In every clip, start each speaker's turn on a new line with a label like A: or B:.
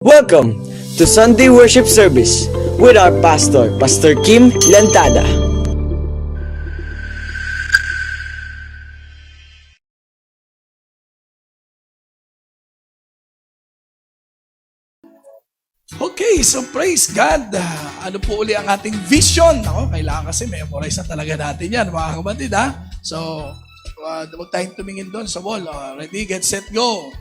A: Welcome to Sunday Worship Service with our pastor, Pastor Kim Lantada.
B: Okay, so praise God. Ano po uli ang ating vision? Ako, kailangan kasi memorize na talaga natin yan, mga kapatid, ha? So, huwag tayong tumingin doon sa wall. Ready, get, set, go.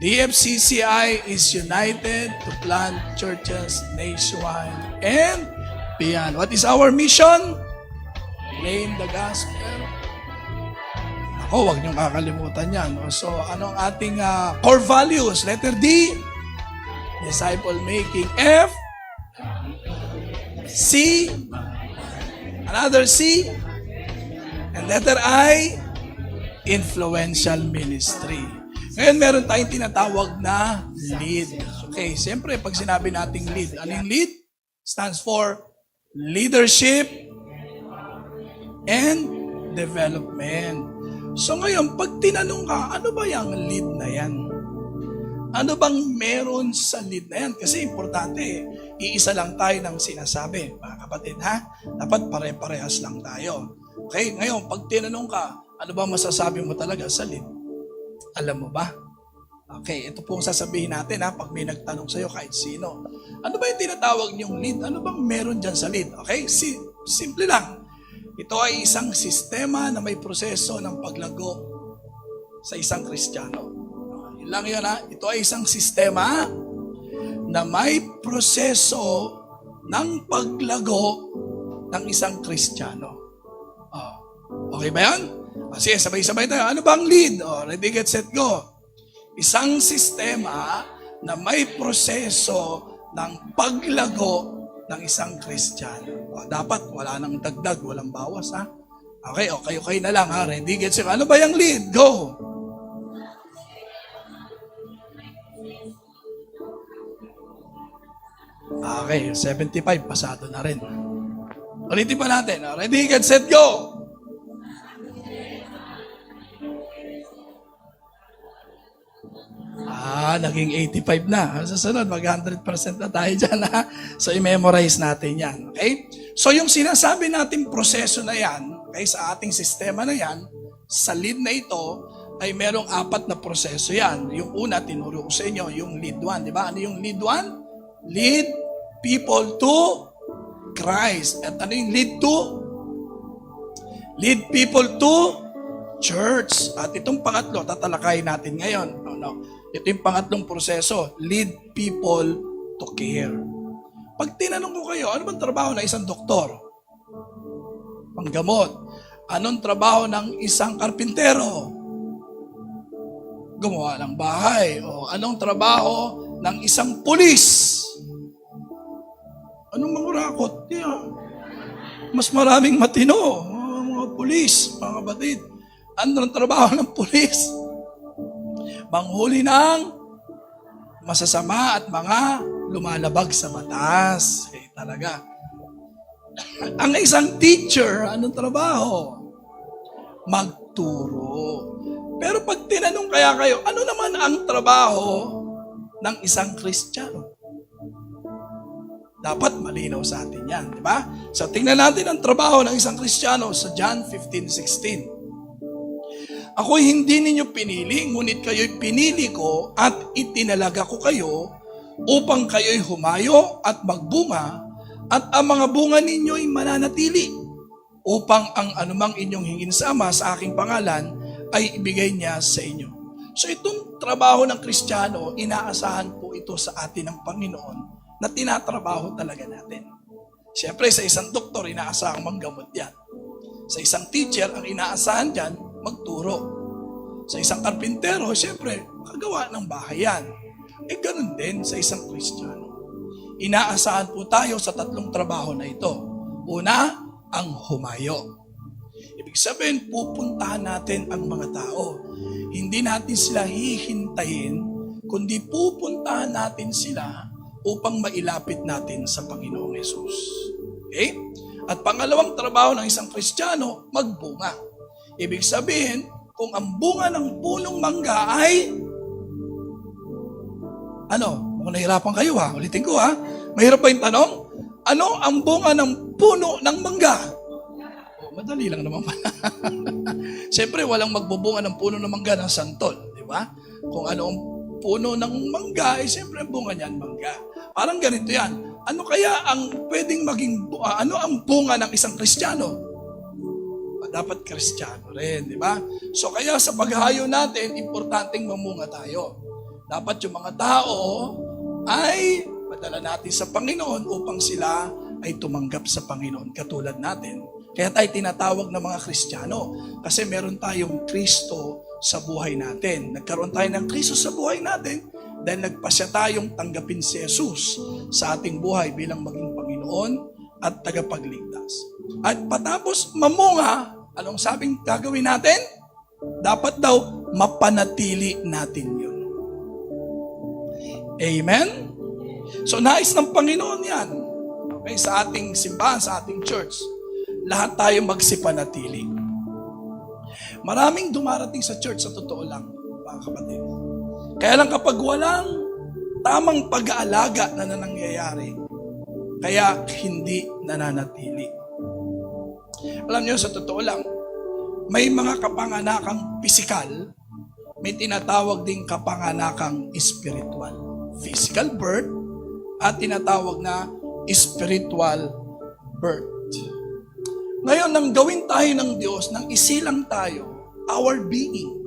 B: DFCCI is united to plant churches nationwide and beyond. What is our mission? Proclaim the gospel. Ako, huwag niyong kakalimutan yan. So, ano ang ating core values? Letter D, disciple making. F, C, another C, and letter I, influential ministry. Ngayon, meron tayong tinatawag na lead. Okay, siyempre, pag sinabi nating lead, ano yung lead? Stands for leadership and development. So ngayon, pag tinanong ka, ano ba yung lead na yan? Ano bang meron sa lead na yan? Kasi importante, iisa lang tayo ng sinasabi. Mga kapatid, ha? Dapat pare-parehas lang tayo. Okay, ngayon, pag tinanong ka, ano ba masasabi mo talaga sa lead? Alam mo ba? Okay, ito pong sasabihin natin, ha? Pag may nagtanong sa'yo, kahit sino. Ano ba yung tinatawag niyong lead? Ano bang meron dyan sa lead? Okay, simple lang. Ito ay isang sistema na may proseso ng paglago sa isang Kristiyano. Lang yun, ha? Ito ay isang sistema na may proseso ng paglago ng isang Kristiyano. Okay ba yan? Sige, sabay-sabay tayo. Ano bang lead? Ready, get, set, go. Isang sistema na may proseso ng paglago ng isang Kristiyano. Dapat wala nang dagdag, walang bawas, ha? Okay na lang, ha? Ready, get, set. Ano ba yung lead? Go! Okay, 75, pasado na rin. Ulitin pa natin. Ready, get, set, go! Naging 85 na. Sa sunod, mag 100% na tayo dyan, ha? So, i-memorize natin yan. Okay? So, yung sinasabi natin proseso na yan, okay, sa ating sistema na yan, sa lead na ito, ay merong 4 na proseso yan. Yung una, tinuro ko sa inyo, yung lead 1. Di ba? Ano yung lead 1? Lead people to Christ. At ano yung lead 2? Lead people to church. At itong pangatlo, tatalakayin natin ngayon. Ito yung pangatlong proseso. Lead people to care. Pag tinanong ko kayo, ano bang trabaho ng isang doktor? Panggamot. Anong trabaho ng isang karpintero? Gumawa ng bahay. O anong trabaho ng isang pulis? Anong mangurakot? Mas maraming matino. Mga pulis, mga kapatid. Anong trabaho ng pulis? Manghuli ng masasama at mga lumalabag sa batas. Talaga. Ang isang teacher, anong trabaho? Magturo. Pero pag tinanong kaya kayo, ano naman ang trabaho ng isang Kristiyano? Dapat malinaw sa atin yan, di ba? So tingnan natin ang trabaho ng isang Kristiyano sa John 15:16. Ako'y hindi ninyo pinili, ngunit kayo'y pinili ko at itinalaga ko kayo upang kayo'y humayo at magbunga at ang mga bunga ninyo'y mananatili upang ang anumang inyong hingin sa Ama sa aking pangalan ay ibigay niya sa inyo. So itong trabaho ng Kristiyano, inaasahan po ito sa atin ng Panginoon na tinatrabaho talaga natin. Siyempre sa isang doktor, inaasahang manggamot yan. Sa isang teacher, ang inaasahan dyan, magturo. Sa isang karpintero, siyempre, kagawa ng bahay yan. Ganun din sa isang Kristiyano. Inaasahan po tayo sa 3 trabaho na ito. Una, ang humayo. Ibig sabihin, pupuntahan natin ang mga tao. Hindi natin sila hihintayin, kundi pupuntahan natin sila upang mailapit natin sa Panginoong Yesus. Okay? At pangalawang trabaho ng isang Kristiyano, magbunga. Ibig sabihin, kung ang bunga ng punong mangga ay Kung nahirapan kayo ulitin ko Mahirap ba yung tanong? Ano ang bunga ng puno ng mangga? Madali lang naman pala. Siyempre, walang magbubunga ng puno ng mangga ng santol. Di ba? Kung ano ang puno ng mangga, siyempre ang bunga niyan, mangga. Parang ganito yan. Ano kaya ang pwedeng maging, ano ang bunga ng isang Kristiyano? Dapat Kristiyano rin, di ba? So kaya sa paghahayo natin, importanteng mamunga tayo. Dapat yung mga tao ay padala natin sa Panginoon upang sila ay tumanggap sa Panginoon katulad natin. Kaya tayo tinatawag na mga Kristiyano kasi meron tayong Kristo sa buhay natin. Nagkaroon tayo ng Kristo sa buhay natin dahil nagpasya tayong tanggapin si Jesus sa ating buhay bilang maging Panginoon at tagapagligtas. At patapos mamunga, anong sabing gagawin natin? Dapat daw mapanatili natin yun. Amen? So nais ng Panginoon yan. Okay, sa ating simbahan, sa ating church, lahat tayo magsipanatili. Maraming dumarating sa church sa totoo lang, mga kapatid. Kaya lang kapag walang tamang pag-aalaga na nangyayari, kaya hindi nananatili. Alam niyo, sa totoo lang, may mga kapanganakang pisikal, may tinatawag ding kapanganakang spiritual. Physical birth at tinatawag na spiritual birth. Ngayon, nang gawin tayo ng Diyos, nang isilang tayo, our being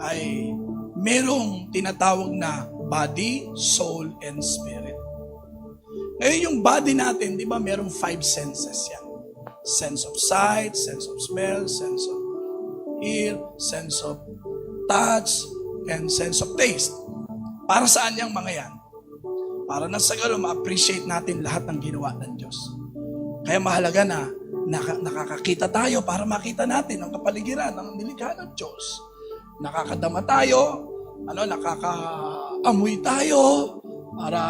B: ay merong tinatawag na body, soul, and spirit. Ngayon, yung body natin, di ba, merong 5 senses yan. Sense of sight, sense of smell, sense of hear, sense of touch, and sense of taste. Para saan yung mga yan? Para na sa gano'n, ma-appreciate natin lahat ng ginawa ng Diyos. Kaya mahalaga na nakakakita tayo para makita natin ang kapaligiran ng nilikha ng Diyos. Nakakadama tayo, nakakaamoy tayo para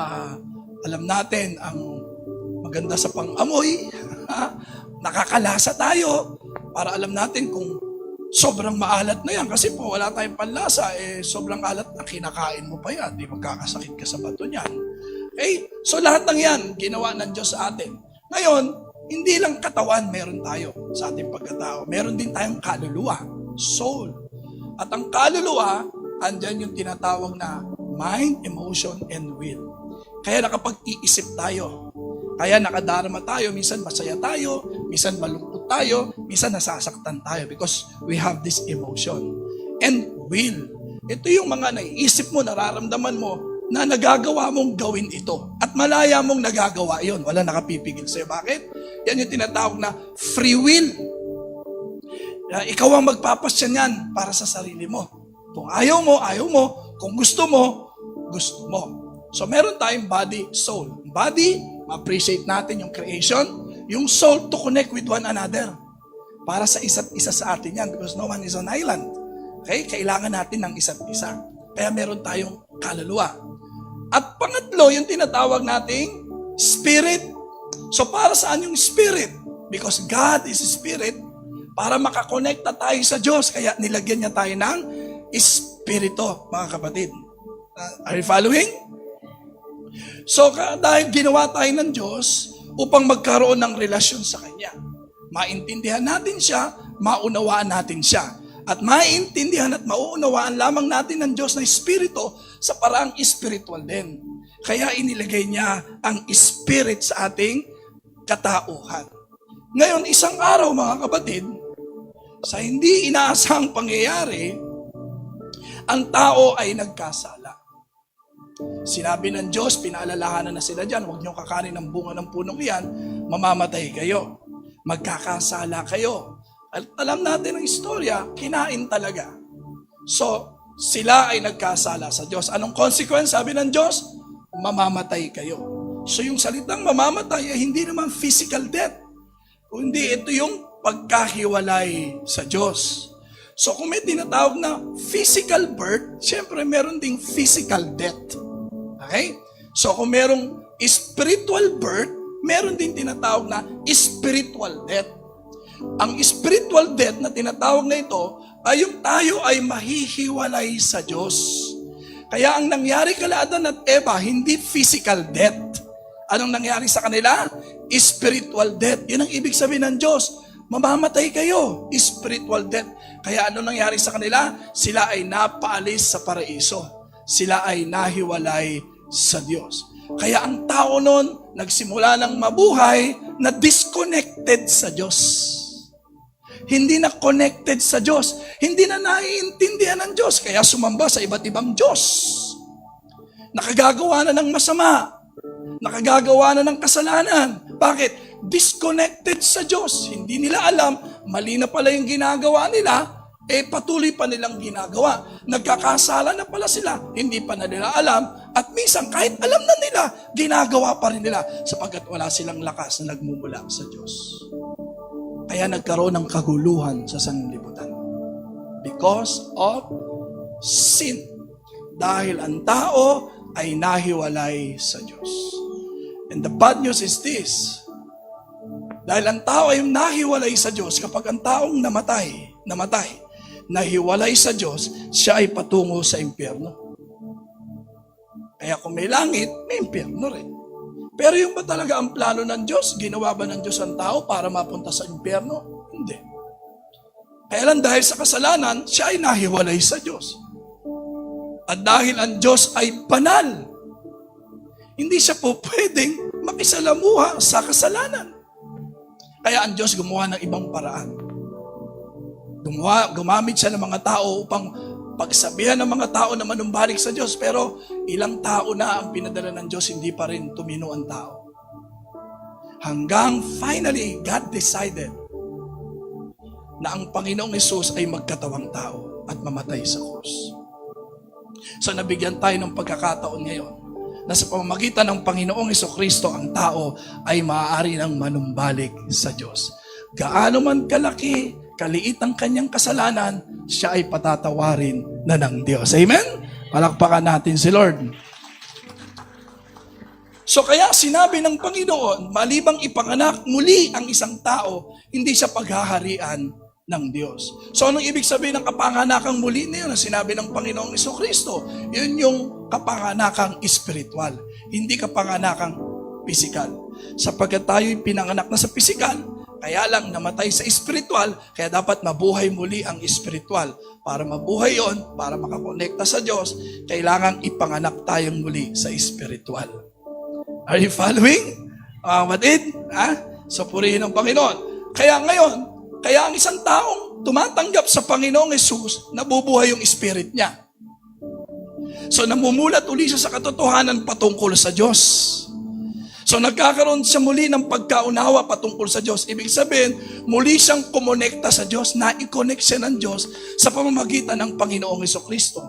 B: alam natin ang maganda sa pang-amoy. Nakakalasa tayo para alam natin kung sobrang maalat na yan. Kasi po wala tayong panlasa, sobrang alat na kinakain mo pa yan. Di magkakasakit ka sa bato niyan. Okay? So lahat ng yan, ginawa ng Diyos sa atin. Ngayon, hindi lang katawan meron tayo sa ating pagkatao. Meron din tayong kaluluwa, soul. At ang kaluluwa, andyan yung tinatawag na mind, emotion, and will. Kaya nakapag-iisip tayo. Kaya nakadarama tayo, minsan masaya tayo, minsan malungkot tayo, minsan nasasaktan tayo because we have this emotion. And will. Ito yung mga naiisip mo, nararamdaman mo, na nagagawa mong gawin ito. At malaya mong nagagawa yon. Wala nakapipigil sa'yo. Bakit? Yan yung tinatawag na free will. Ikaw ang magpapasya niyan para sa sarili mo. Kung ayaw mo, ayaw mo. Kung gusto mo, gusto mo. So meron tayong body, soul. Body, ma-appreciate natin yung creation. Yung soul to connect with one another. Para sa isa't isa sa atin yan. Because no one is an island. Okay? Kailangan natin ng isa't isa. Kaya meron tayong kaluluwa. At pangatlo, yung tinatawag nating spirit. So para saan yung spirit? Because God is spirit. Para makakonekta tayo sa Diyos. Kaya nilagyan niya tayo ng espiritu, mga kapatid. Are you following? So dahil ginawa tayo ng Diyos upang magkaroon ng relasyon sa Kanya. Maintindihan natin siya, maunawaan natin siya. At maintindihan at mauunawaan lamang natin ng Diyos na Espiritu sa paraang spiritual din. Kaya inilagay niya ang Spirit sa ating katauhan. Ngayon, isang araw mga kapatid, sa hindi inaasahang pangyayari, ang tao ay nagkasala. Sinabi ng Diyos, pinaalalahanan na sila dyan, huwag niyong kakanin ng bunga ng punong iyan, mamamatay kayo. Magkakasala kayo. At alam natin ang istorya, kinain talaga. So, sila ay nagkasala sa Diyos. Anong consequence? Sabi ng Diyos, mamamatay kayo. So, yung salitang mamamatay ay hindi naman physical death. Kundi ito yung pagkahiwalay sa Diyos. So, kung may tinatawag na physical birth, syempre meron ding physical death. Okay? So, kung merong spiritual birth, meron din tinatawag na spiritual death. Ang spiritual death na tinatawag na ito ay yung tayo ay mahihiwalay sa Diyos. Kaya ang nangyari kala Adan at Eva, hindi physical death. Anong nangyari sa kanila? Spiritual death. Yun ang ibig sabihin ng Diyos. Mamamatay kayo. Spiritual death. Kaya ano nangyari sa kanila? Sila ay napaalis sa paraiso. Sila ay nahiwalay sa Diyos. Kaya ang tao noon, nagsimula ng mabuhay na disconnected sa Diyos. Hindi na connected sa Diyos. Hindi na naiintindihan ng Diyos. Kaya sumamba sa iba't ibang Diyos. Nakagagawa na ng masama. Nakagagawa na ng kasalanan. Bakit? Disconnected sa Diyos. Hindi nila alam, mali na pala yung ginagawa nila, patuloy pa nilang ginagawa. Nagkakasala na pala sila, hindi pa na nila alam, at minsan kahit alam na nila, ginagawa pa rin nila sapagkat wala silang lakas na nagmumula sa Diyos. Kaya nagkaroon ng kaguluhan sa sanlibutan. Because of sin. Dahil ang tao ay nahiwalay sa Diyos. And the bad news is this. Dahil ang tao ay nahiwalay sa Diyos, kapag ang taong namatay, nahiwalay sa Diyos, siya ay patungo sa impyerno. Kaya kung may langit, may impyerno rin. Pero yung ba talaga ang plano ng Diyos? Ginawa ba ng Diyos ang tao para mapunta sa impyerno? Hindi. Kaya lang dahil sa kasalanan, siya ay nahiwalay sa Diyos. At dahil ang Diyos ay banal, hindi siya po pwedeng makisalamuha sa kasalanan. Kaya ang Diyos gumawa ng ibang paraan. Gumamit siya ng mga tao upang pagsabihan ng mga tao na manumbalik sa Diyos. Pero ilang tao na ang pinadala ng Diyos, hindi pa rin tumino ang tao. Hanggang finally, God decided na ang Panginoong Hesus ay magkatawang tao at mamatay sa krus. So nabigyan tayo ng pagkakataon ngayon na sa pamamagitan ng Panginoong Hesukristo, ang tao ay maaari ng manumbalik sa Diyos. Gaano man kalaki, kaliit ang kanyang kasalanan, siya ay patatawarin na ng Diyos. Amen? Palakpakan natin si Lord. So kaya sinabi ng Panginoon, malibang ipanganak muli ang isang tao, hindi siya paghaharian ng Diyos. So anong ibig sabihin ng kapanganakang muli na yun na sinabi ng Panginoong Hesukristo? Yun yung kapanganakang espiritual, hindi kapanganakang pisikal. Sapagkat tayo'y pinanganak na sa pisikal, kaya lang namatay sa espiritual, kaya dapat mabuhay muli ang espiritual. Para mabuhay yon, para makakonekta sa Diyos, kailangang ipanganak tayong muli sa espiritual. Are you following? Kapatid? So purihin ang Panginoon. Kaya ngayon, kaya ang isang taong tumatanggap sa Panginoong Hesus, nabubuhay yung spirit niya. So namumulat uli siya sa katotohanan patungkol sa Diyos. So nagkakaroon siya muli ng pagkaunawa patungkol sa Diyos. Ibig sabihin, muli siyang kumonekta sa Diyos, na-i-connect siya ng Diyos sa pamamagitan ng Panginoong Hesukristo.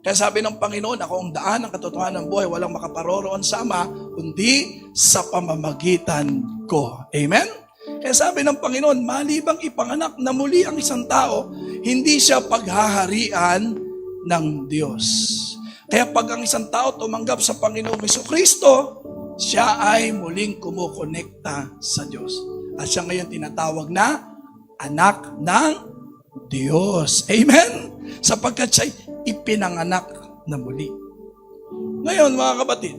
B: Kaya sabi ng Panginoon, ako ang daan ng katotohanan ng buhay, walang makaparoroon sa Ama, kundi sa pamamagitan ko. Amen? Kaya sabi ng Panginoon, malibang ipanganak na muli ang isang tao, hindi siya paghaharian ng Diyos. Kaya pag ang isang tao tumanggap sa Panginoong Hesukristo, siya ay muling kumukonekta sa Diyos. At siya ngayon tinatawag na anak ng Diyos. Amen? Sapagkat siya ipinanganak na muli. Ngayon mga kapatid,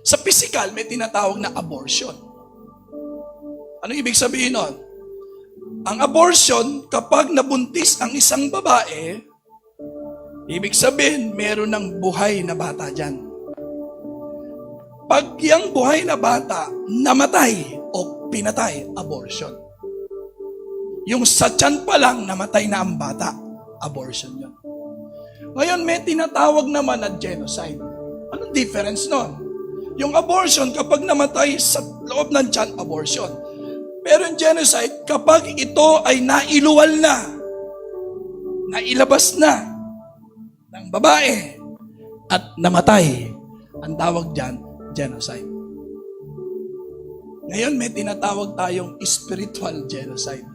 B: sa physical may tinatawag na abortion. Ano ibig sabihin nun? Ang abortion, kapag nabuntis ang isang babae, ibig sabihin, meron ng buhay na bata dyan. Pag yung buhay na bata namatay o pinatay, abortion. Yung sa tiyan pa lang, namatay na ang bata, abortion yun. Ngayon, may tinatawag naman na genocide. Anong difference nun? Yung abortion, kapag namatay sa loob ng tiyan, abortion. Pero yung genocide, kapag ito ay nailuwal na, nailabas na ng babae at namatay, ang tawag dyan, genocide. Ngayon, may tinatawag tayong spiritual genocide.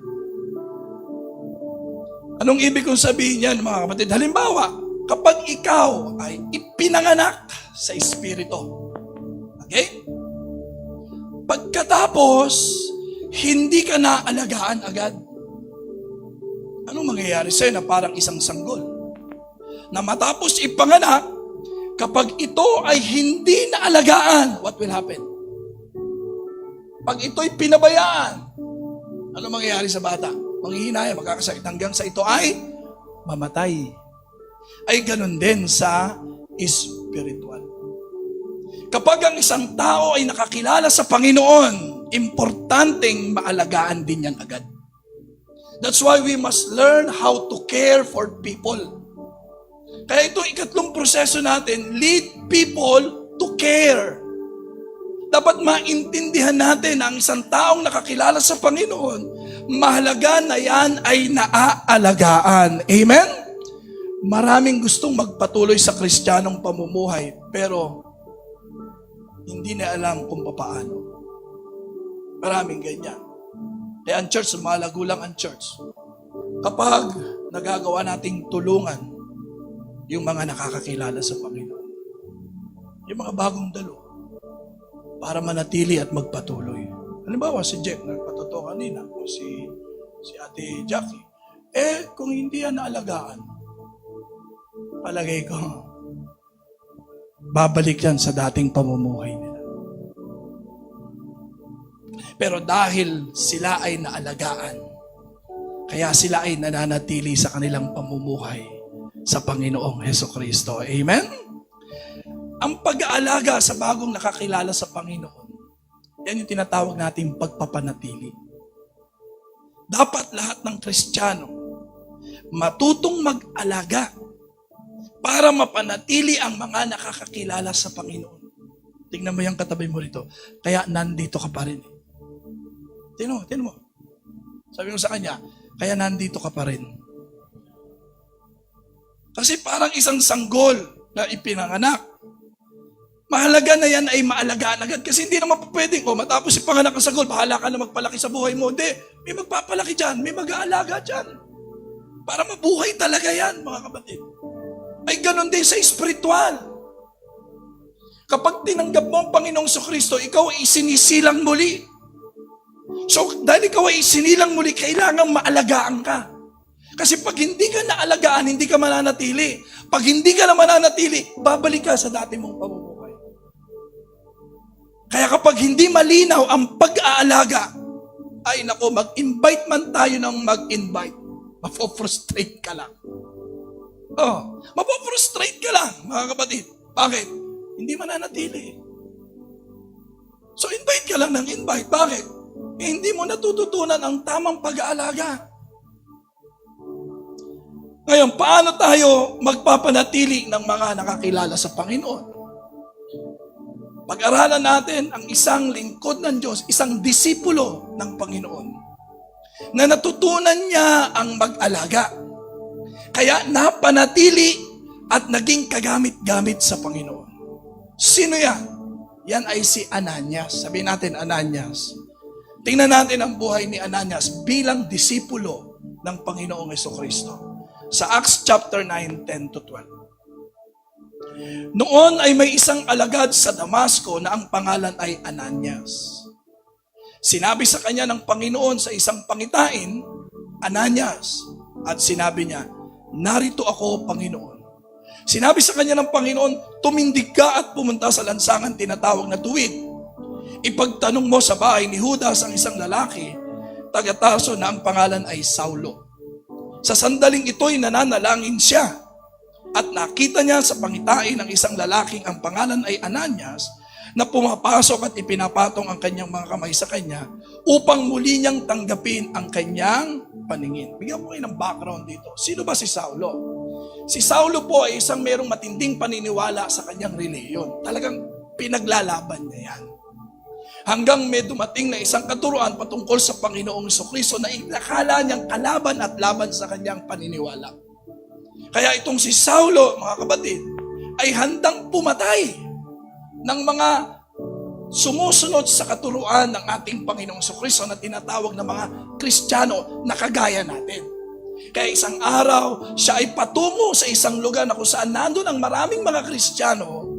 B: Anong ibig kong sabihin yan, mga kapatid? Halimbawa, kapag ikaw ay ipinanganak sa espiritu, okay? Pagkatapos, hindi ka naalagaan agad. Anong mangyayari sa'yo na parang isang sanggol? na matapos ipanganak, kapag ito ay hindi naalagaan, what will happen? Pag ito'y pinabayaan, ano mangyayari sa bata? Manghihinaya, magkakasakit hanggang sa ito ay mamatay. Ay ganun din sa spiritual. Kapag ang isang tao ay nakakilala sa Panginoon, importanteng maalagaan din yan agad. That's why we must learn how to care for people. Kaya ito ikatlong proseso natin, lead people to care. Dapat maintindihan natin na ang isang taong nakakilala sa Panginoon, mahalaga na yan ay naaalagaan. Amen? Maraming gustong magpatuloy sa Kristiyanong pamumuhay, pero hindi na alam kung paano. Maraming ganyan. Kaya ang church, lumalago lang ang church. Kapag nagagawa nating tulungan yung mga nakakakilala sa Panginoon, yung mga bagong dalo, para manatili at magpatuloy. Halimbawa, si Jack, nagpatotoo kanina, o si Ate Jackie. Kung hindi yan naalagaan, palagay ko, babalik yan sa dating pamumuhay nila. Pero dahil sila ay naalagaan, kaya sila ay nananatili sa kanilang pamumuhay sa Panginoong Hesukristo. Amen? Ang pag-aalaga sa bagong nakakilala sa Panginoon, yan yung tinatawag nating pagpapanatili. Dapat lahat ng Kristiyano matutong mag-alaga para mapanatili ang mga nakakakilala sa Panginoon. Tingnan mo yung katabi mo rito. Kaya nandito ka pa rin. Tingnan mo. Sabi mo sa kanya, kaya nandito ka pa rin. Kasi parang isang sanggol na ipinanganak. Mahalaga na yan ay maalagaan agad kasi hindi naman pwedeng, matapos ipanganak ang sanggol, bahala ka na magpalaki sa buhay mo. Hindi, may magpapalaki dyan, may mag-aalaga dyan. Para mabuhay talaga yan, mga kapatid. Ay ganon din sa espiritual. Kapag tinanggap mo ang Panginoong Kristo, ikaw ay sinisilang muli. So, dahil ikaw ay isinilang muli, kailangan maalagaan ka. Kasi pag hindi ka naalagaan, hindi ka mananatili. Pag hindi ka na mananatili, babalik ka sa dati mong pamumuhay. Kaya kapag hindi malinaw ang pag-aalaga, ay nako, mag-invite man tayo ng mag-invite, mapofrustrate ka lang. Mapofrustrate ka lang, mga kapatid. Bakit? Hindi mananatili. So invite ka lang ng invite. Bakit? Hindi mo natututunan ang tamang pag-aalaga. Ngayon, paano tayo magpapanatili ng mga nakakilala sa Panginoon? Pag-aralan natin ang isang lingkod ng Diyos, isang disipulo ng Panginoon, na natutunan niya ang mag-alaga. Kaya napanatili at naging kagamit-gamit sa Panginoon. Sino yan? Yan ay si Ananias. Sabihin natin, Ananias. Tingnan natin ang buhay ni Ananias bilang disipulo ng Panginoong Hesukristo. Sa Acts chapter 9, 10 to 12. Noon ay may isang alagad sa Damasco na ang pangalan ay Ananias. Sinabi sa kanya ng Panginoon sa isang pangitain, Ananias, at sinabi niya, narito ako, Panginoon. Sinabi sa kanya ng Panginoon, tumindig ka at pumunta sa lansangan tinatawag na Tuwid. Ipagtanong mo sa bahay ni Judas ang isang lalaki, taga-Tarso na ang pangalan ay Saulo. Sa sandaling ito'y nananalangin siya. At nakita niya sa pangitain ng isang lalaking ang pangalan ay Ananias na pumapasok at ipinapatong ang kanyang mga kamay sa kanya upang muli niyang tanggapin ang kanyang paningin. Bigyan ko kayo ng background dito. Sino ba si Saulo? Si Saulo po ay isang merong matinding paniniwala sa kanyang reliyon. Talagang pinaglalaban niya yan. Hanggang may dumating na isang katuruan patungkol sa Panginoong Jesucristo na inakala niyang kalaban at laban sa kanyang paniniwala. Kaya itong si Saulo, mga kapatid, ay handang pumatay ng mga sumusunod sa katuruan ng ating Panginoong Jesucristo na tinatawag na mga Kristiyano na kagaya natin. Kaya isang araw, siya ay patungo sa isang lugar na kung saan nandun ang maraming mga Kristiyano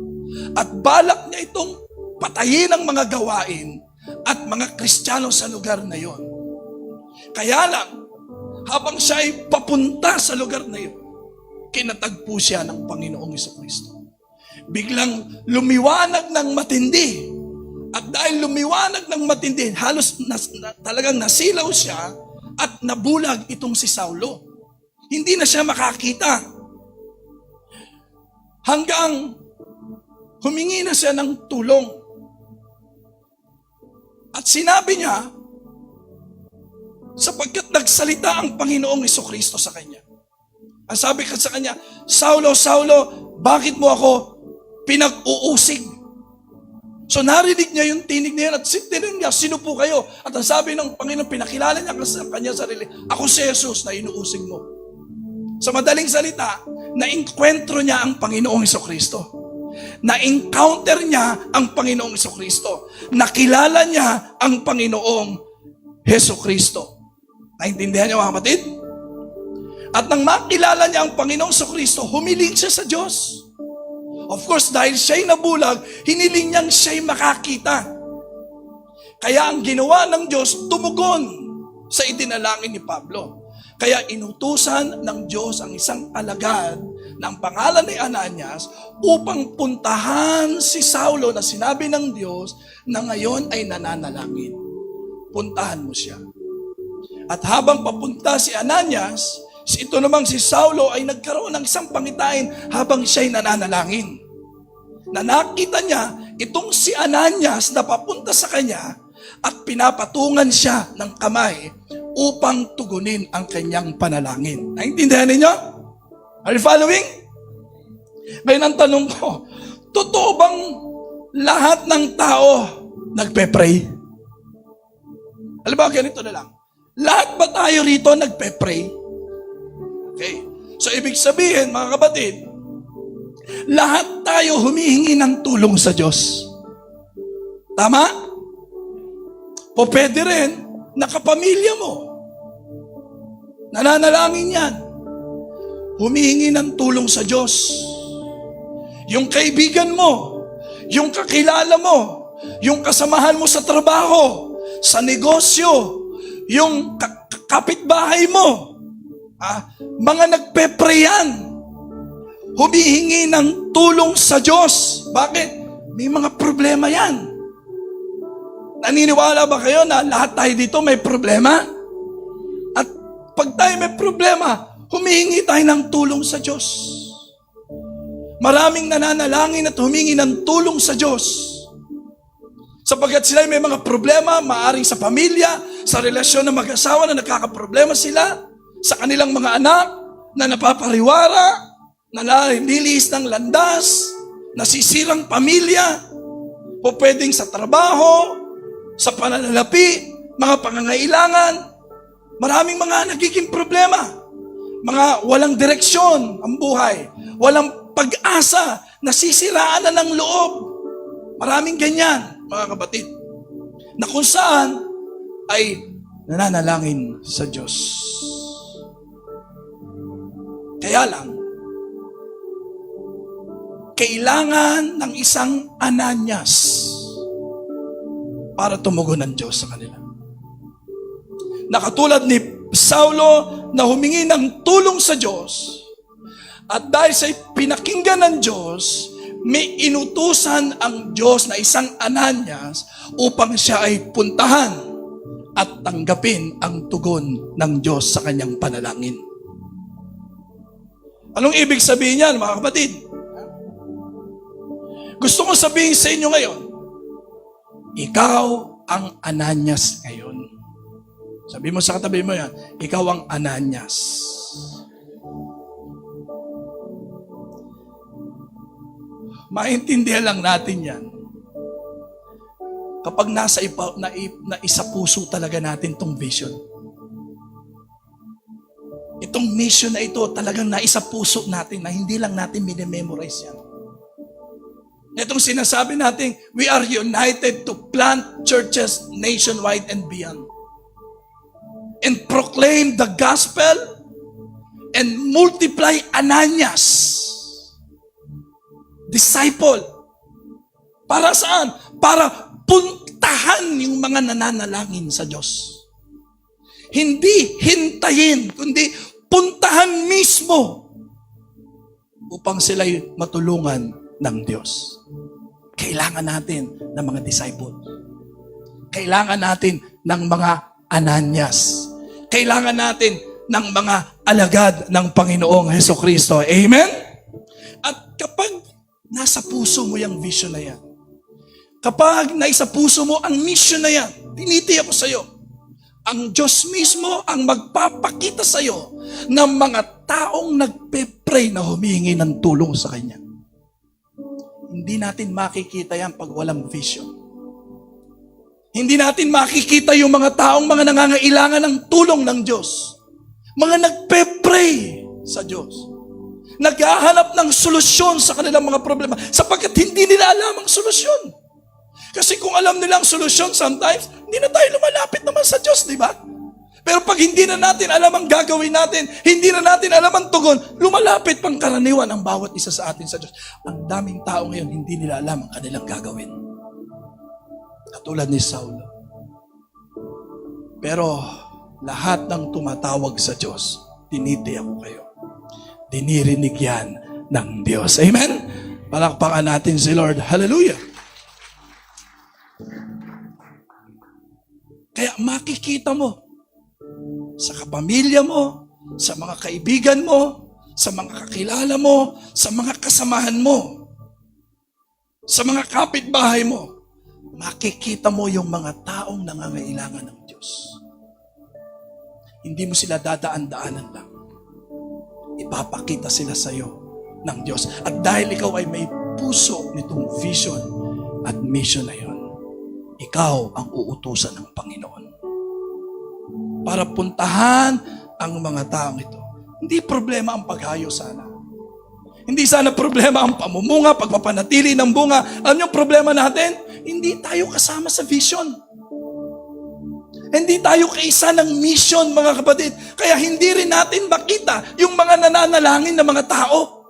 B: at balak niya itong patayin ang mga gawain at mga Kristiyano sa lugar na yon. Kaya lang, habang siya ay papunta sa lugar na yon, kinatagpo siya ng Panginoong Jesucristo. Biglang lumiwanag ng matindi. At dahil lumiwanag ng matindi, halos talagang nasilaw siya at nabulag itong si Saulo. Hindi na siya makakita. Hanggang humingi na siya ng tulong. At sinabi niya, sapagkat nagsalita ang Panginoong Jesucristo sa kanya. Ang sabi ka sa kanya, Saulo, Saulo, bakit mo ako pinag-uusig? So narinig niya yung tinig niya at tinignan niya, sino po kayo? At ang sabi ng Panginoon, pinakilala niya sa kanya sarili, ako si Jesus na inuusig mo. Sa madaling salita, na-enkwentro niya ang Panginoong Jesucristo. Na-encounter niya ang Panginoong Jesucristo. Nakilala niya ang Panginoong Jesucristo. Naintindihan niyo mga kapatid? At nang makilala niya ang Panginoong Jesucristo, humiling siya sa Diyos. Of course, dahil siya'y nabulag, hiniling niyang siya'y makakita. Kaya ang ginawa ng Diyos, tumugon sa idinalangin ni Pablo. Kaya inutusan ng Diyos ang isang alagad ng pangalan ni Ananias upang puntahan si Saulo na sinabi ng Diyos na ngayon ay nananalangin. Puntahan mo siya. At habang papunta si Ananias, ito namang si Saulo ay nagkaroon ng isang pangitain habang siya'y nananalangin. Na nakita niya itong si Ananias na papunta sa kanya at pinapatungan siya ng kamay upang tugunin ang kanyang panalangin. Naintindihan ninyo? Are you following? Ngayon ang tanong ko, totoo bang lahat ng tao nagpe-pray? Alam ba, ganito na lang. Lahat ba tayo rito nagpe-pray? Okay. So, ibig sabihin, mga kapatid, lahat tayo humihingi ng tulong sa Diyos. Tama? O pwede rin, nakapamilya mo. Nananalangin yan. Humihingi ng tulong sa Diyos. Yung kaibigan mo, yung kakilala mo, yung kasamahan mo sa trabaho, sa negosyo, yung kapitbahay mo, mga nagpe-pray yan. Humihingi ng tulong sa Diyos. Bakit? May mga problema yan. Naniniwala ba kayo na lahat tayo dito may problema? At pag tayo may problema, humihingi tayo ng tulong sa Diyos. Maraming nananalangin at humingi ng tulong sa Diyos. Sapagkat sila may mga problema, maaring sa pamilya, sa relasyon ng mag-asawa na nakakaproblema sila, sa kanilang mga anak na napapariwara, na naliliis ng landas, nasisirang pamilya, o pwedeng sa trabaho, sa pananalapi, mga pangangailangan, maraming mga nagiging problema. Mga walang direksyon ang buhay, walang pag-asa, nasisiraan na ng loob. Maraming ganyan, mga kapatid, na kung saan ay nananalangin sa Diyos. Kaya lang, kailangan ng isang Ananias para tumugon ng Diyos sa kanila. Nakatulad ni Saulo na humingi ng tulong sa Diyos, at dahil sa pinakinggan ng Diyos, may inutusan ang Diyos na isang Ananias upang siya ay puntahan at tanggapin ang tugon ng Diyos sa kanyang panalangin. Anong ibig sabihin niyan, mga kapatid? Gusto kong sabihin sa inyo ngayon, ikaw ang Ananias ngayon. Sabi mo sa katabi mo yan, ikaw ang Ananias. Maintindihan lang natin yan. Kapag nasa isa puso talaga natin tong vision. Itong mission na ito talagang naisa puso natin na hindi lang natin minememorize yan. Itong sinasabi natin, we are united to plant churches nationwide and beyond. And proclaim the gospel and multiply Ananias. Disciple. Para saan? Para puntahan yung mga nananalangin sa Diyos. Hindi hintayin, kundi puntahan mismo upang sila'y matulungan ng Diyos. Kailangan natin ng mga disciple. Kailangan natin ng mga Ananias. Kailangan natin ng mga alagad ng Panginoong Hesukristo. Amen? At kapag nasa puso mo yung vision na yan, kapag naisa puso mo ang mission na yan, tinitiyak ko sa iyo, ang Diyos mismo ang magpapakita sa iyo ng mga taong nagpe-pray na humihingi ng tulong sa Kanya. Hindi natin makikita yan pag walang vision. Hindi natin makikita yung mga taong mga nangangailangan ng tulong ng Diyos. Mga nagpe-pray sa Diyos. Naghahanap ng solusyon sa kanilang mga problema sapagkat hindi nila alam ang solusyon. Kasi kung alam nila ang solusyon, sometimes, hindi na tayo lumalapit naman sa Diyos, di ba? Pero pag hindi na natin alam ang gagawin natin, hindi na natin alam ang tugon, lumalapit pang karaniwan ang bawat isa sa atin sa Diyos. Ang daming tao ngayon, hindi nila alam ang kanilang gagawin. Katulad ni Saulo. Pero lahat ng tumatawag sa Diyos, tinitiyak ko kayo. Dinirinig yan ng Diyos. Amen? Palakpakan natin si Lord. Hallelujah! Kaya makikita mo sa kapamilya mo, sa mga kaibigan mo, sa mga kakilala mo, sa mga kasamahan mo, sa mga kapitbahay mo, makikita mo yung mga taong nangangailangan ng Diyos. Hindi mo sila dadaan-daanan lang. Ipapakita sila sa iyo ng Diyos. At dahil ikaw ay may puso nitong vision at mission na yon, ikaw ang uutusan ng Panginoon para puntahan ang mga taong ito. Hindi problema ang paghayo sana. Hindi sana problema ang pamumunga, pagpapanatili ng bunga. Alam niyo problema natin? Hindi tayo kasama sa vision. Hindi tayo kaisa ng mission, mga kapatid. Kaya hindi rin natin makita yung mga nananalangin na mga tao.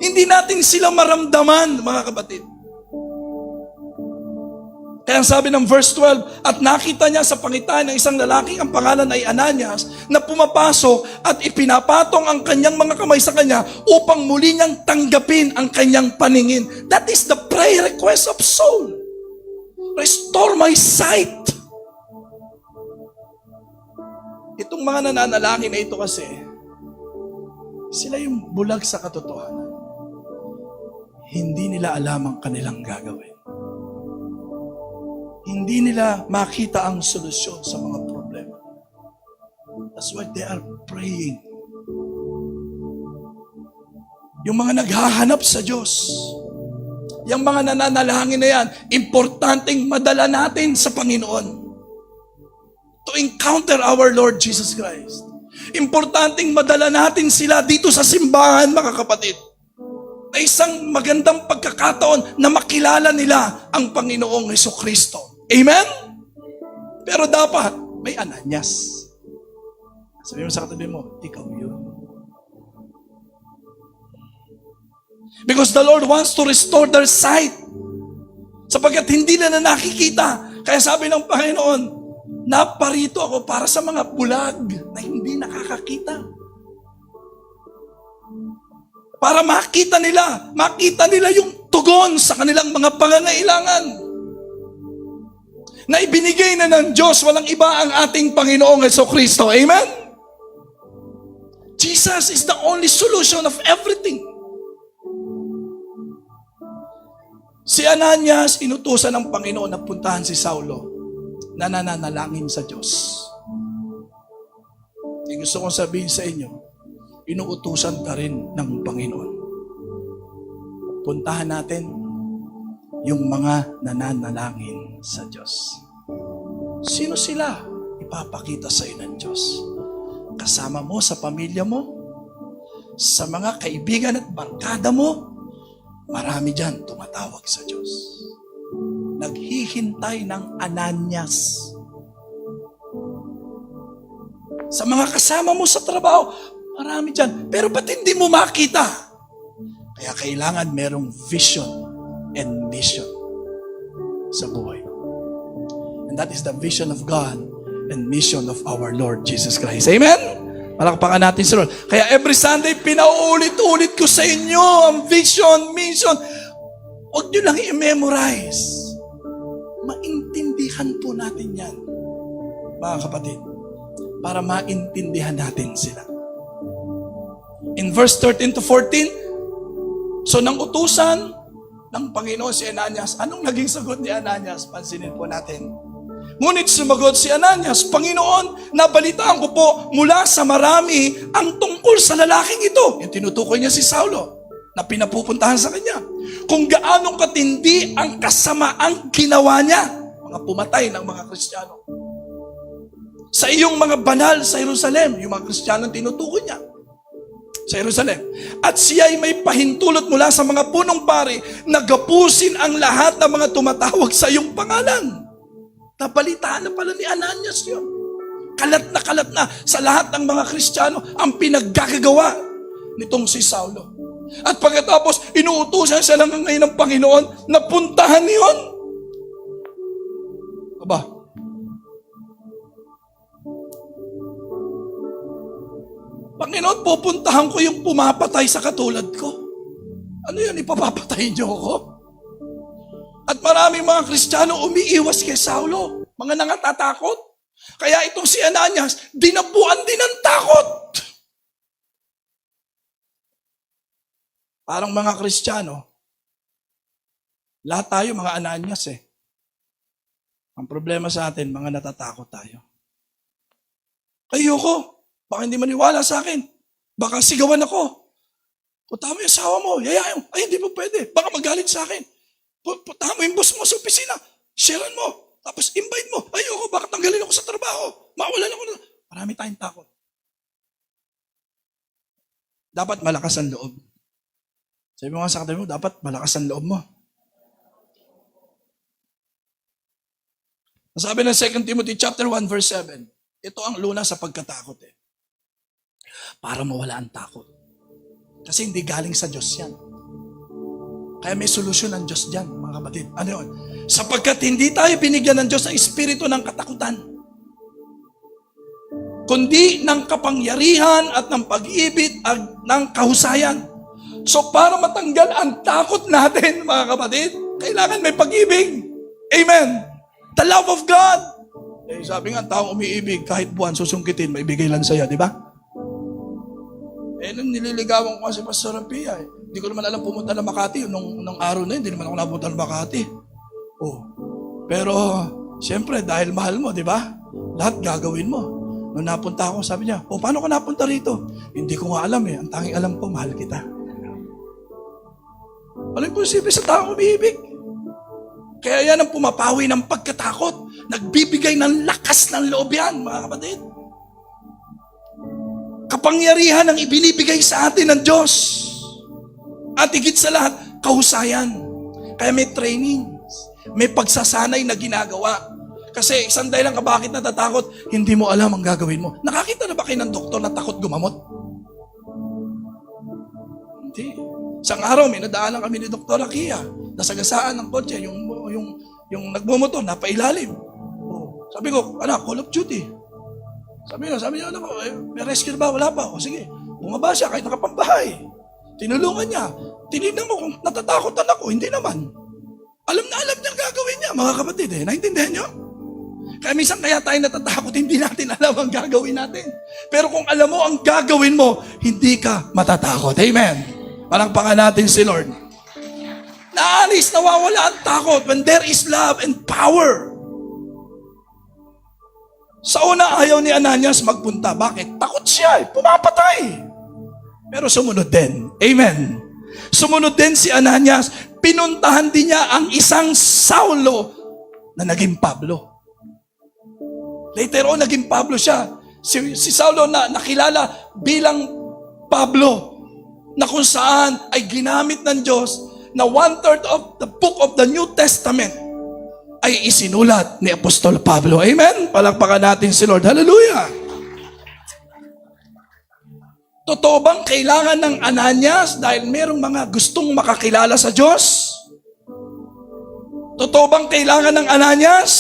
B: Hindi natin sila maramdaman, mga kapatid. Kaya sabi ng verse 12, at nakita niya sa pangitan ng isang lalaki, ang pangalan ay Ananias, na pumapasok at ipinapatong ang kanyang mga kamay sa kanya upang muli niyang tanggapin ang kanyang paningin. That is the prayer request of Saul. Restore my sight. Itong mga nananalangin na ito kasi, sila yung bulag sa katotohanan. Hindi nila alam ang kanilang gagawin. Hindi nila makita ang solusyon sa mga problema. That's why they are praying. Yung mga naghahanap sa Diyos, yung mga nananalangin na yan, importanteng madala natin sa Panginoon to encounter our Lord Jesus Christ. Importanteng madala natin sila dito sa simbahan, mga kapatid. Na isang magandang pagkakataon na makilala nila ang Panginoong Hesukristo. Amen? Pero dapat may Ananias. Sabi mo sa katabi mo, ikaw yun. Because the Lord wants to restore their sight. Sapagkat hindi na nakikita. Kaya sabi ng Panginoon, naparito ako para sa mga bulag na hindi nakakakita. Para makita nila yung tugon sa kanilang mga pangangailangan. Na ibinigay na ng Diyos, walang iba ang ating Panginoong Hesukristo. Amen? Jesus is the only solution of everything. Si Ananias, inutusan ng Panginoon na puntahan si Saulo na nananalangin sa Diyos. Gusto kong sabihin sa inyo, inuutusan ka rin ng Panginoon. Puntahan natin yung mga nananalangin sa Diyos. Sino sila? Ipapakita sa iyo ng Diyos. Kasama mo sa pamilya mo, sa mga kaibigan at barkada mo, marami dyan tumatawag sa Diyos. Naghihintay ng Ananias. Sa mga kasama mo sa trabaho, marami dyan. Pero ba't hindi mo makita? Kaya kailangan merong vision and mission sa buhay. And that is the vision of God and mission of our Lord Jesus Christ. Amen? Palakpakan natin si Lord. Kaya every Sunday, pinauulit-ulit ko sa inyo ang vision, mission. Huwag nyo lang i-memorize. Maintindihan po natin yan, mga kapatid, para maintindihan natin sila. In verse 13 to 14, so nang utusan ng Panginoon si Ananias, anong naging sagot ni Ananias? Pansinin po natin. Ngunit sumagot si Ananias, Panginoon, nabalitaan ko po mula sa marami ang tungkol sa lalaking ito. Yung tinutukoy niya si Saulo na pinapupuntahan sa kanya. Kung gaano katindi ang kasamaang ginawa niya, mga pumatay ng mga Kristiyano. Sa iyong mga banal sa Jerusalem, yung mga Kristiyano tinutukoy niya sa Jerusalem. At siya ay may pahintulot mula sa mga punong pari na gapusin ang lahat ng mga tumatawag sa iyong pangalan. Nabalitaan na pala ni Ananias yun. Kalat na sa lahat ng mga Kristiyano ang pinaggagawa nitong si Saulo. At pagkatapos, inuutusan siya lang ngayon ng Panginoon na puntahan niyon. Aba, Panginoon, pupuntahan ko yung pumapatay sa katulad ko. Ano yun, ipapapatay niyo ako? At maraming mga Kristiyano umiiwas kay Saulo. Mga nangatatakot. Kaya itong si Ananias, dinabuan din ng takot. Parang mga Kristiyano, lahat tayo mga Ananias eh. Ang problema sa atin, mga natatakot tayo. Ayoko, baka hindi maniwala sa akin. Baka sigawan ako. Punta mo yung asawa mo, yayain mo. Ay, hindi mo pwede. Baka magalit sa akin. Punta mo yung boss mo sa opisina. Sharean mo. Tapos invite mo. Ayoko, baka tanggalin ako sa trabaho. Mawalan ako na. Marami tayong takot. Dapat malakas ang loob. Sabi mo nga sa katabi mo, dapat malakas ang loob mo. Sabi ng 2 Timothy chapter 1 verse 7, ito ang lunas sa pagkatakot eh. Para mawala ang takot. Kasi hindi galing sa Diyos yan. Kaya may solusyon ng Diyos dyan, mga kapatid. Ano yun? Sapagkat hindi tayo binigyan ng Diyos ng espiritu ng katakutan, kundi ng kapangyarihan at ng pag-ibig at ng kahusayan. So para matanggal ang takot natin, mga kapatid, kailangan may pag-ibig. Amen. The love of God. Eh, sabi nga, taong umiibig, kahit buwan susungkitin, maibigay lang sa'yo, di ba? Eh, nung nililigawan ko kasi Pastor Rampia, eh. Hindi ko naman alam pumunta na Makati. Nung araw na yun, hindi naman ako napunta na Makati. Oh. Pero, siyempre, dahil mahal mo, di ba? Lahat gagawin mo. Nung napunta ako, sabi niya, paano ka napunta rito? Hindi ko nga alam eh. Ang tanging alam ko, mahal kita. Walang posible sa taong umiibig. Kaya yan ang pumapawi ng pagkatakot. Nagbibigay ng lakas ng loob yan, mga kapatid. Kapangyarihan ang ibinibigay sa atin ng Diyos. At higit sa lahat, kahusayan. Kaya may training, may pagsasanay na ginagawa. Kasi isang dahilan ka bakit natatakot, hindi mo alam ang gagawin mo. Nakakita na ba kayo ng doktor na takot gumamot? Hindi. Isang araw, may nadaanan kami ni Dr. Akia. Nasagasaan ng kotse, yung nagmumotor, napailalim. Oh. Sabi ko, anak, Call of Duty. Sabi niya, ano, may rescue ba? Wala pa. O sige, bumaba siya kahit nakapambahay. Tinulungan niya. Tinignan ko kung natatakotan ako. Hindi naman. Alam na alam niyang gagawin niya, mga kapatid. Naintindihan niyo? Kaya minsan kaya tayo natatakot, hindi natin alam ang gagawin natin. Pero kung alam mo ang gagawin mo, hindi ka matatakot. Amen. Palakpakan natin si Lord. Naalis, nawawala ang takot when there is love and power. Sa una, ayaw ni Ananias magpunta. Bakit? Takot siya. Pumapatay. Pero sumunod din. Amen. Sumunod din si Ananias. Pinuntahan din niya ang isang Saulo na naging Pablo. Later on, naging Pablo siya. Si Saulo na nakilala bilang Pablo, na kung saan ay ginamit ng Diyos na 1/3 of the book of the New Testament ay isinulat ni Apostol Pablo. Amen? Palakpakan natin si Lord. Hallelujah! Totoo bang kailangan ng Ananias dahil merong mga gustong makakilala sa Diyos? Totoo bang kailangan ng Ananias?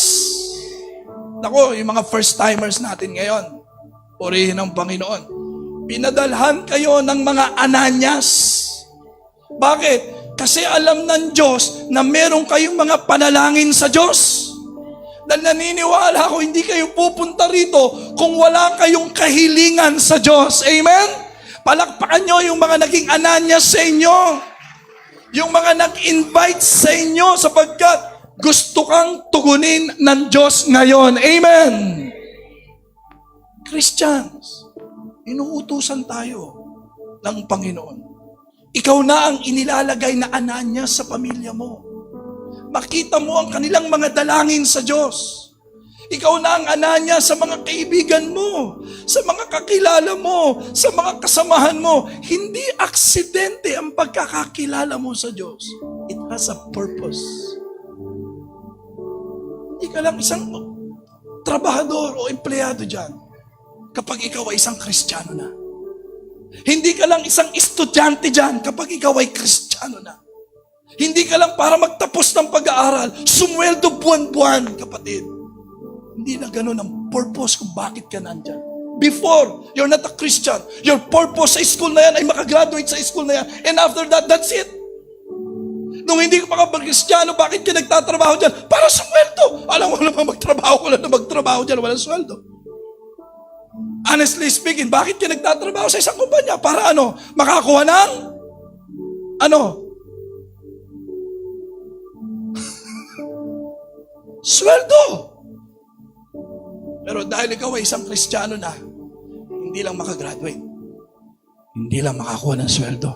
B: Nako, yung mga first-timers natin ngayon, purihin ng Panginoon. Pinadalhan kayo ng mga Ananias. Bakit? Kasi alam ng Diyos na meron kayong mga panalangin sa Diyos. Dahil naniniwala ako, hindi kayo pupunta rito kung wala kayong kahilingan sa Diyos. Amen? Palakpakan nyo yung mga naging Ananias sa inyo. Yung mga nag-invite sa inyo sapagkat gusto kang tugunin ng Diyos ngayon. Amen? Christians, inuutusan tayo ng Panginoon. Ikaw na ang inilalagay na Ananias sa pamilya mo. Makita mo ang kanilang mga dalangin sa Diyos. Ikaw na ang Ananias sa mga kaibigan mo, sa mga kakilala mo, sa mga kasamahan mo. Hindi aksidente ang pagkakakilala mo sa Diyos. It has a purpose. Hindi ka lang isang trabahador o empleyado dyan kapag ikaw ay isang Kristiyano na. Hindi ka lang isang estudyante dyan kapag ikaw ay Kristiyano na. Hindi ka lang para magtapos ng pag-aaral, sumweldo buwan-buwan, kapatid. Hindi na ganun ang purpose kung bakit ka nandyan. Before, you're not a Christian. Your purpose sa school na yan ay makagraduate sa school na yan. And after that, that's it. Nung hindi ka pa Kristiyano, bakit ka nagtatrabaho dyan? Para sa sweldo. Alam mo naman magtrabaho dyan, walang sweldo. Honestly speaking, bakit ka nagtatrabaho sa isang kumpanya? Para ano? Makakuha ng? Sweldo. Pero dahil ikaw ay isang Kristiyano na, hindi lang makagraduate, hindi lang makakuha ng sweldo,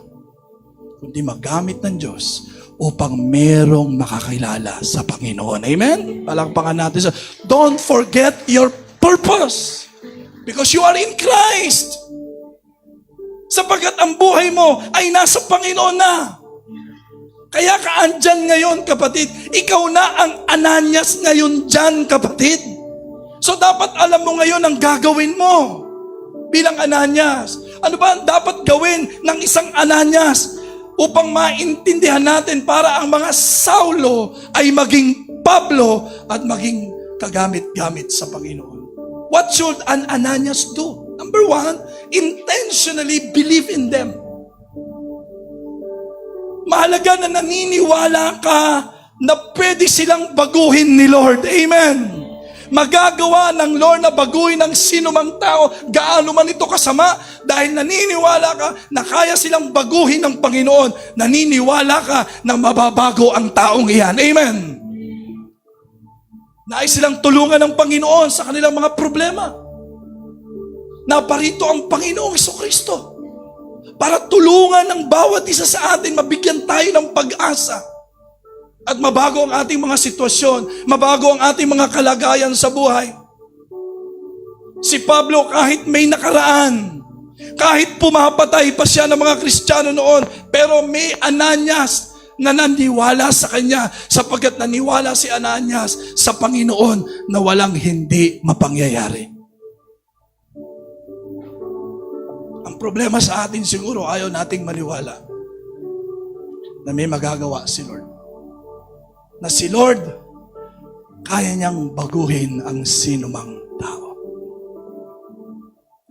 B: kundi magamit ng Diyos upang merong makakilala sa Panginoon. Amen? Palakpakan natin. Don't forget your purpose because you are in Christ. Sapagkat ang buhay mo ay nasa Panginoon na. Kaya ka andyan ngayon, kapatid. Ikaw na ang Ananias ngayon dyan, kapatid. So dapat alam mo ngayon ang gagawin mo bilang Ananias. Ano ba ang dapat gawin ng isang Ananias upang maintindihan natin para ang mga Saulo ay maging Pablo at maging kagamit-gamit sa Panginoon? What should an Ananias do? Number one, intentionally believe in them. Mahalaga na naniniwala ka na pwede silang baguhin ni Lord. Amen. Magagawa ng Lord na baguhin ng sino mang tao, gaano man ito kasama, dahil naniniwala ka na kaya silang baguhin ng Panginoon. Naniniwala ka na mababago ang taong iyan. Amen. Nais silang tulungan ng Panginoon sa kanilang mga problema. Naparito ang Panginoong Jesucristo para tulungan ng bawat isa sa atin, mabigyan tayo ng pag-asa. At mabago ang ating mga sitwasyon, mabago ang ating mga kalagayan sa buhay. Si Pablo kahit may nakaraan, kahit pumapatay pa siya ng mga Kristiyano noon, pero may Ananias na naniwala sa kanya, sapagkat naniwala si Ananias sa Panginoon na walang hindi mapangyayari. Ang problema sa atin siguro, ayaw nating maniwala na may magagawa si Lord. Na si Lord, kaya niyang baguhin ang sinumang tao.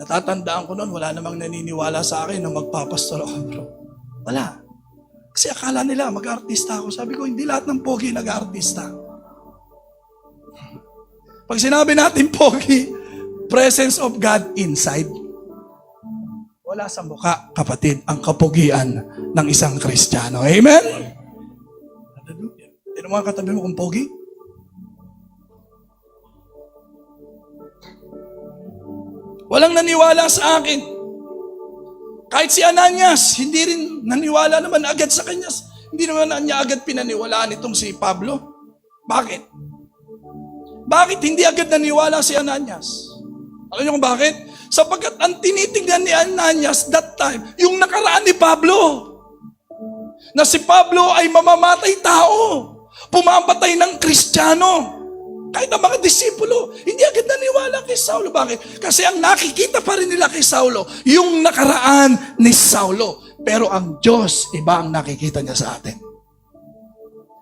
B: Natatandaan ko noon, wala namang naniniwala sa akin na magpapastor ako, bro. Wala. Kasi akala nila mag-artista ako. Sabi ko, hindi lahat ng pogi nag-artista. Pag sinabi natin pogi, presence of God inside. Wala sa mukha, kapatid, ang kapugian ng isang Kristiyano. Amen? Sino mga katabi mo kung pogi? Walang naniwala sa akin. Kahit si Ananias, hindi rin naniwala naman agad sa kanya. Hindi naman niya agad pinaniwalaan itong si Pablo. Bakit? Bakit hindi agad naniwala si Ananias? Alam niyo kung bakit? Sapagkat ang tinitingnan ni Ananias that time, yung nakaraan ni Pablo. Na si Pablo ay mamamatay tao. Pumapatay ng Kristiyano. Kahit ang mga disipulo, hindi agad naniwala kay Saulo. Bakit? Kasi ang nakikita pa rin nila kay Saulo, yung nakaraan ni Saulo. Pero ang Diyos, iba ang nakikita niya sa atin.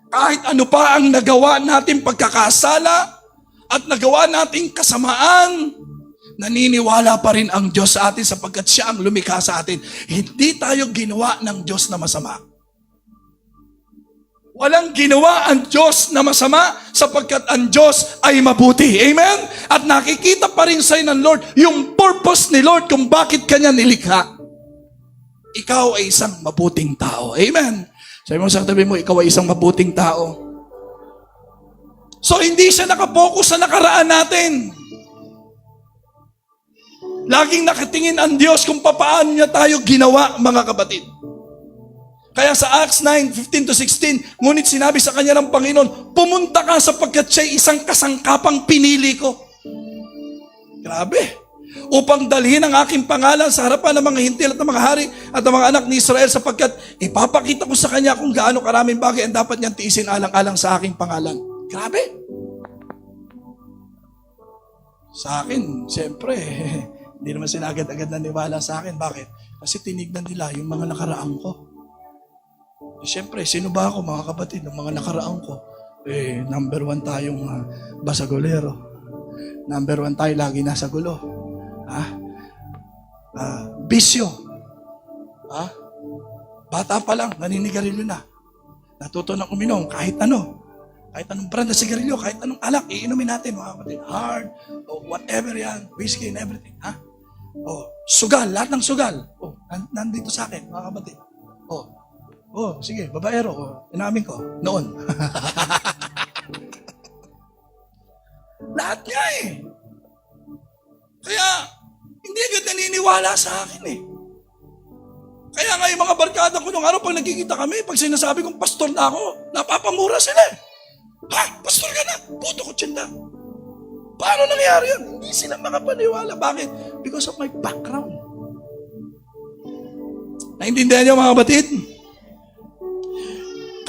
B: Kahit ano pa ang nagawa natin pagkakasala at nagawa nating kasamaan, naniniwala pa rin ang Diyos sa atin sapagkat siya ang lumikha sa atin. Hindi tayo ginawa ng Diyos na masama. Walang ginawa ang Diyos na masama sapagkat ang Diyos ay mabuti. Amen? At nakikita pa rin sa'yo ng Lord yung purpose ni Lord kung bakit kanya nilikha. Ikaw ay isang mabuting tao. Amen? Sabi mo sa tabi mo, ikaw ay isang mabuting tao. So hindi siya nakapokus sa nakaraan natin. Laging nakatingin ang Diyos kung paano niya tayo ginawa, mga kapatid. Kaya sa Acts 9:15-16, ngunit sinabi sa kanya ng Panginoon, pumunta ka sapagkat siya'y isang kasangkapang pinili ko. Grabe. Upang dalhin ang aking pangalan sa harapan ng mga hintil at ng mga hari at ng mga anak ni Israel sapagkat ipapakita ko sa kanya kung gaano karaming bagay ang dapat niyang tiisin alang-alang sa aking pangalan. Grabe. Sa akin, siyempre, hindi naman sila agad-agad naniwala sa akin. Bakit? Kasi tinignan nila yung mga nakaraan ko. Siyempre, sino ba ako mga kapatid ng mga nakaraan ko? Number 1 tayong basagolero. Number 1 tayo lagi nasa gulo. Bisyo. Bata pa lang, naninigarilyo na. Natuto ng uminom kahit ano. Kahit anong brand na sigarilyo, kahit anong alak, iinumin natin mga kapatid. Hard, o whatever yan, whiskey and everything. Sugal, lahat ng sugal. Nandito sa akin mga kapatid. Sige, babaero. Inamin ko. Noon. Lahat niya eh. Kaya, hindi agad naniniwala sa akin eh. Kaya nga yung mga barkada ko nung araw, pag nagkikita kami, pag sinasabi kong pastor na ako, napapamura sila eh. Pastor ka na? Puto ko tiyanda. Paano nangyari yun? Hindi sila makapaniwala. Bakit? Because of my background. Naintindihan niyo mga batid?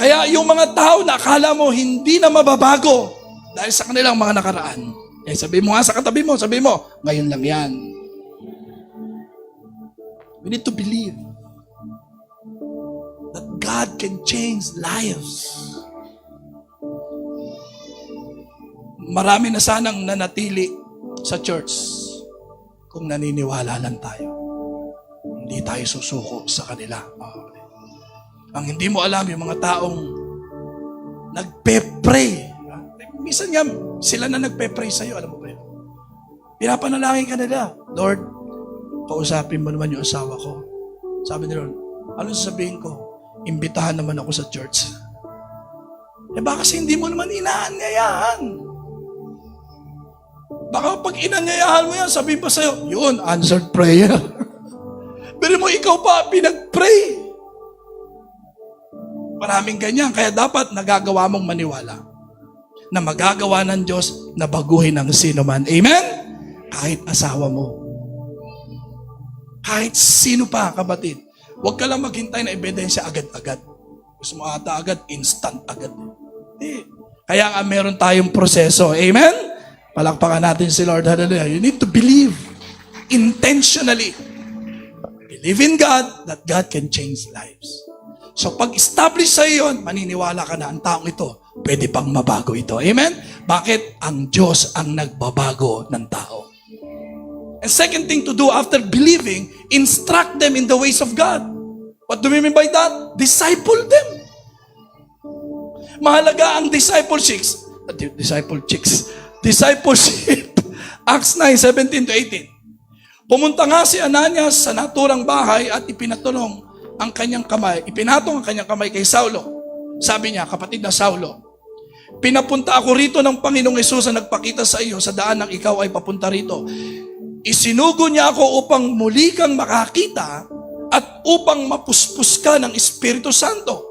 B: Kaya yung mga tao na akala mo hindi na mababago dahil sa kanilang mga nakaraan. Sabi mo nga sa katabi mo, sabi mo, ngayon lang yan. We need to believe that God can change lives. Marami na sanang nanatili sa church kung naniniwala lang tayo. Hindi tayo susuko sa kanila. Ang hindi mo alam, yung mga taong nagpe-pray. Minsan nga, sila na nagpe-pray sa'yo. Alam mo ba yun? Pinapanalangin ka nila. Lord, kausapin mo naman yung asawa ko. Sabi ni Lord, anong sasabihin ko? Imbitahan naman ako sa church. Baka kasi hindi mo naman inaanyayahan. Baka pag inanyayahan mo yan, sabihin pa sa'yo, yun, answered prayer. Pero mo ikaw pa, pinag-pray. Maraming ganyan. Kaya dapat nagagawa mong maniwala na magagawa ng Diyos na baguhin ang sino man. Amen? Kahit asawa mo. Kahit sino pa, kapatid. Huwag ka lang maghintay na ebidensya agad-agad. Gusto mo ata agad, instant agad. Hindi. Kaya nga meron tayong proseso. Amen? Palakpakan natin si Lord. Hallelujah. You need to believe intentionally. Believe in God that God can change lives. So pag-establish sa iyon, maniniwala ka na ang taong ito, pwede pang mabago ito. Amen? Bakit? Ang Diyos ang nagbabago ng tao. And second thing to do after believing, instruct them in the ways of God. What do we mean by that? Disciple them. Mahalaga ang discipleship. Acts 9:17-18. Pumunta nga si Ananias sa naturang bahay at ipinatong ang kanyang kamay kay Saulo. Sabi niya, kapatid na Saulo, pinapunta ako rito ng Panginoong Hesus na nagpakita sa iyo sa daan ng ikaw ay papunta rito. Isinugo niya ako upang muli kang makakita at upang mapuspos ka ng Espiritu Santo.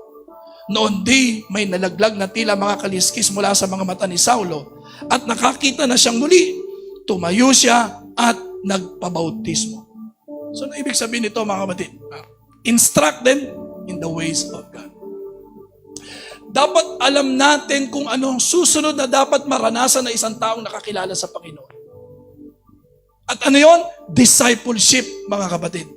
B: Noon di may nalaglag na tila mga kaliskis mula sa mga mata ni Saulo at nakakita na siyang muli. Tumayo siya at nagpabautismo. So, ano ibig sabihin nito mga kapatid? Instruct them in the ways of God. Dapat alam natin kung ano ang susunod na dapat maranasan na isang taong nakakilala sa Panginoon. At ano yon? Discipleship, mga kapatid.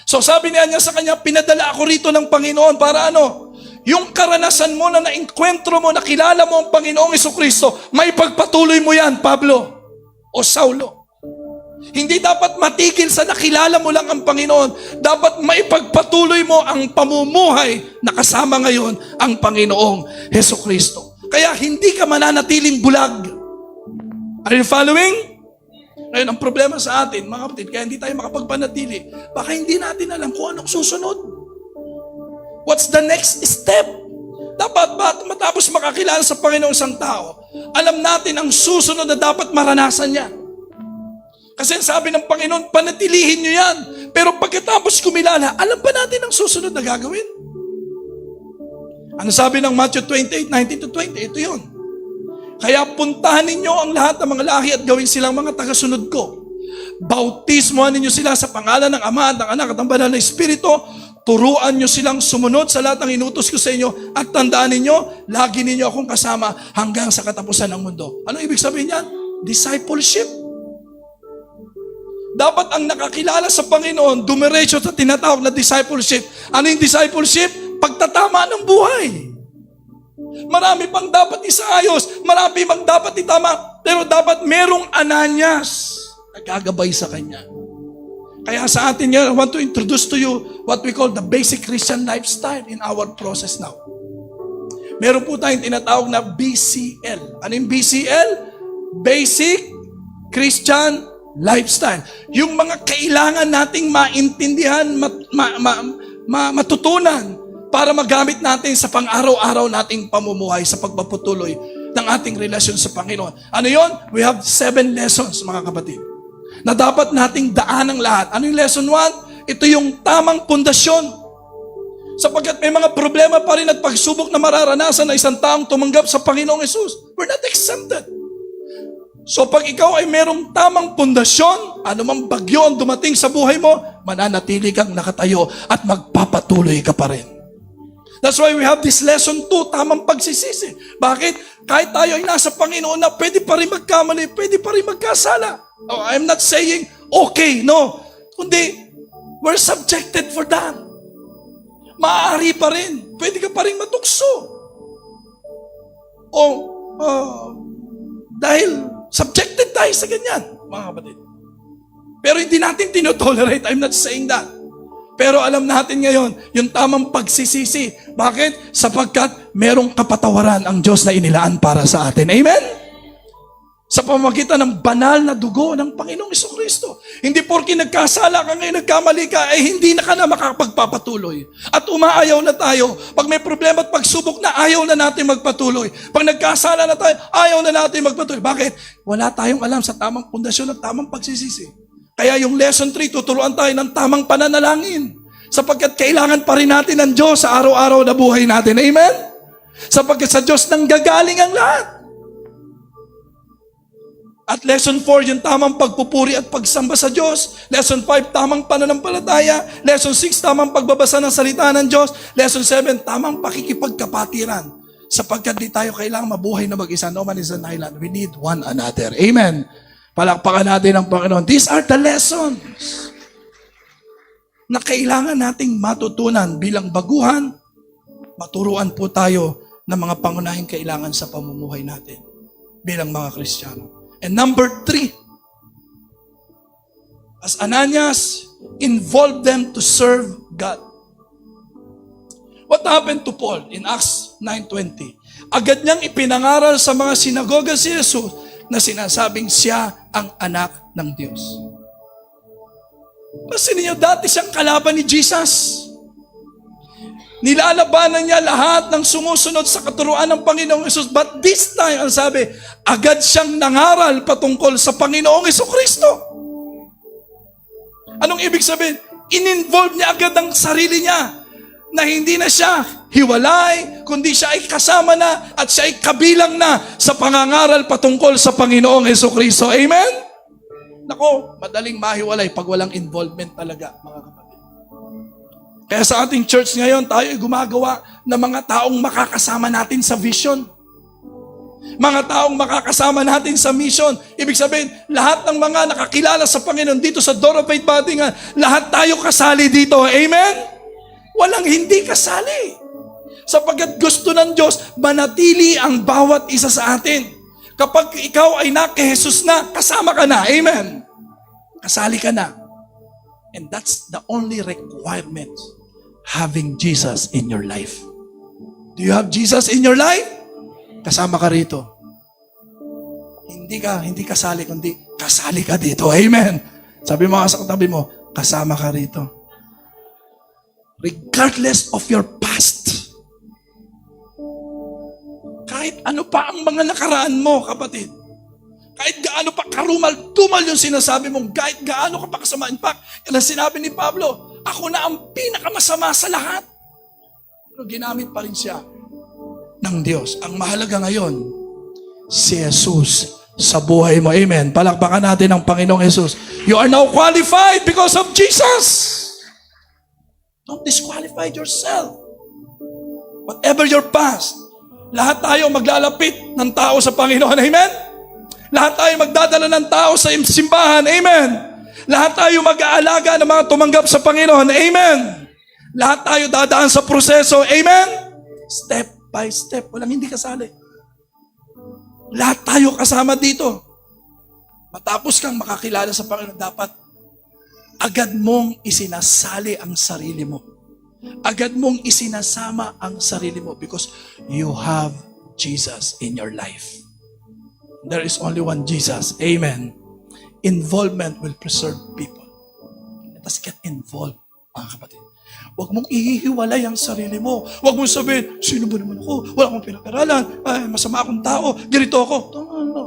B: So sabi niya sa kanya, pinadala ako rito ng Panginoon para ano? Yung karanasan mo na na-enkwentro mo, nakilala mo ang Panginoong Jesucristo, may pagpatuloy mo yan, Pablo o Saulo. Hindi dapat matigil sa nakilala mo lang ang Panginoon. Dapat maipagpatuloy mo ang pamumuhay na kasama ngayon ang Panginoong Hesukristo. Kaya hindi ka mananatiling bulag. Are you following? Ngayon, ang problema sa atin, mga kapatid, kaya hindi tayo makapagpanatili, baka hindi natin alam kung anong susunod. What's the next step? Dapat matapos makakilala sa Panginoong isang tao, alam natin ang susunod na dapat maranasan niya. Kasi sabi ng Panginoon, panatilihin niyo yan. Pero pagkatapos kumilala, alam ba natin ang susunod na gagawin? Ano sabi ng Matthew 28:19-20? Ito yun. Kaya puntahan ninyo ang lahat ng mga lahi at gawin silang mga tagasunod ko. Bautismohan ninyo sila sa pangalan ng Ama at ng Anak at ng Banal na Espiritu. Turuan nyo silang sumunod sa lahat ng inutos ko sa inyo at tandaan ninyo, lagi ninyo akong kasama hanggang sa katapusan ng mundo. Ano ibig sabihin yan? Discipleship. Dapat ang nakakilala sa Panginoon, dumiretso sa tinatawag na discipleship. Ano yung discipleship? Pagtatama ng buhay. Marami pang dapat isaayos, marami pang dapat itama, pero dapat merong Ananias na gagabay sa kanya. Kaya sa atin yan, I want to introduce to you what we call the basic Christian lifestyle in our process now. Meron po tayong tinatawag na BCL. Ano yung BCL? Basic Christian Lifestyle. Yung mga kailangan nating maintindihan, matutunan para magamit natin sa pang-araw-araw nating pamumuhay sa pagpaputuloy ng ating relasyon sa Panginoon. Ano yon? We have 7 lessons, mga kapatid, na dapat nating daan ang lahat. Ano yung lesson 1? Ito yung tamang pundasyon. Sapagkat may mga problema pa rin at pagsubok na mararanasan ng isang taong tumanggap sa Panginoong Hesus. We're not exempted. So pag ikaw ay merong tamang pundasyon, anumang bagyo ang dumating sa buhay mo, mananatili kang nakatayo at magpapatuloy ka pa rin. That's why we have this lesson 2, tamang pagsisisi. Bakit? Kahit tayo ay nasa Panginoon na pwede pa rin magkamali, pwede pa rin magkasala. Oh, I'm not saying okay, no. Kundi, we're subjected for that. Maaari pa rin. Pwede ka pa rin matukso. Dahil subjected tayo sa ganyan, mga kapatid. Pero hindi natin tinotolerate. I'm not saying that. Pero alam natin ngayon, yung tamang pagsisisi. Bakit? Sapagkat merong kapatawaran ang Diyos na inilaan para sa atin. Amen? Sa pamamagitan ng banal na dugo ng Panginoong Hesukristo. Hindi porke nagkasala ka ngayon, nagkamali ka, hindi na ka na makapagpapatuloy. At umaayaw na tayo. Pag may problema at pagsubok na, ayaw na natin magpatuloy. Pag nagkasala na tayo, ayaw na natin magpatuloy. Bakit? Wala tayong alam sa tamang pundasyon at tamang pagsisisi. Kaya yung lesson 3, tuturuan tayo ng tamang pananalangin. Sapagkat kailangan pa rin natin ng Diyos sa araw-araw na buhay natin. Amen? Sapagkat sa Diyos nang gagaling ang lahat. At lesson 4, yung tamang pagpupuri at pagsamba sa Diyos. Lesson 5, tamang pananampalataya. Lesson 6, tamang pagbabasa ng salita ng Diyos. Lesson 7, tamang pakikipagkapatiran. Sapagkat di tayo kailangang mabuhay na mag-isa. No man is an island. We need one another. Amen. Palakpakan natin ang Panginoon. These are the lessons na kailangan nating matutunan bilang baguhan. Maturuan po tayo ng mga pangunahing kailangan sa pamumuhay natin bilang mga Kristiyano. And number 3, as Ananias, involved them to serve God. What happened to Paul in Acts 9:20? Agad niyang ipinangaral sa mga sinagoga si Jesus na sinasabing siya ang anak ng Diyos. Kasi niyo, dati siyang kalaban ni Jesus. Nilalabanan niya lahat ng sumusunod sa katuruan ng Panginoong Hesus. But this time, ang sabi, agad siyang nangaral patungkol sa Panginoong Hesukristo. Anong ibig sabihin? In-involve niya agad ang sarili niya na hindi na siya hiwalay, kundi siya ay kasama na at siya ay kabilang na sa pangangaral patungkol sa Panginoong Hesukristo. Amen? Nako, madaling mahiwalay pag walang involvement talaga, mga kapatid. Kaya sa ating church ngayon, tayo ay gumagawa ng mga taong makakasama natin sa vision. Mga taong makakasama natin sa mission. Ibig sabihin, lahat ng mga nakakilala sa Panginoon dito sa Door of Faith Batingan, lahat tayo kasali dito. Amen? Walang hindi kasali. Sapagkat gusto ng Diyos, manatili ang bawat isa sa atin. Kapag ikaw ay na kay Jesus na, kasama ka na. Amen? Kasali ka na. And that's the only requirement, having Jesus in your life. Do you have Jesus in your life? Kasama ka rito. Hindi kasali, kundi kasali ka dito. Amen. Sabi mo sa katabi mo, kasama ka rito. Regardless of your past. Kahit ano pa ang mga nakaraan mo, kapatid. Kahit gaano pa karumal-tumal yung sinasabi mong, kahit gaano ka pa kasama. In fact, yan ang sinabi ni Pablo, ako na ang pinakamasama sa lahat. Pero ginamit pa rin siya ng Diyos. Ang mahalaga ngayon, si Jesus sa buhay mo. Amen. Palakpakan natin ang Panginoong Jesus. You are now qualified because of Jesus. Don't disqualify yourself. Whatever your past, lahat tayo maglalapit ng tao sa Panginoon. Amen? Lahat tayo magdadala ng tao sa simbahan. Amen. Lahat tayo mag-aalaga ng mga tumanggap sa Panginoon. Amen. Lahat tayo dadaan sa proseso. Amen. Step by step. Walang hindi kasali. Lahat tayo kasama dito. Matapos kang makakilala sa Panginoon, dapat agad mong isinasali ang sarili mo. Agad mong isinasama ang sarili mo because you have Jesus in your life. There is only one Jesus. Amen. Involvement will preserve people. Let us get involved, mga kapatid. Huwag mong ihihiwalay ang sarili mo. Huwag mong sabihin, sino ba naman ako? Wala akong pinag-aralan. Ay, masama akong tao. Ganito ako. No.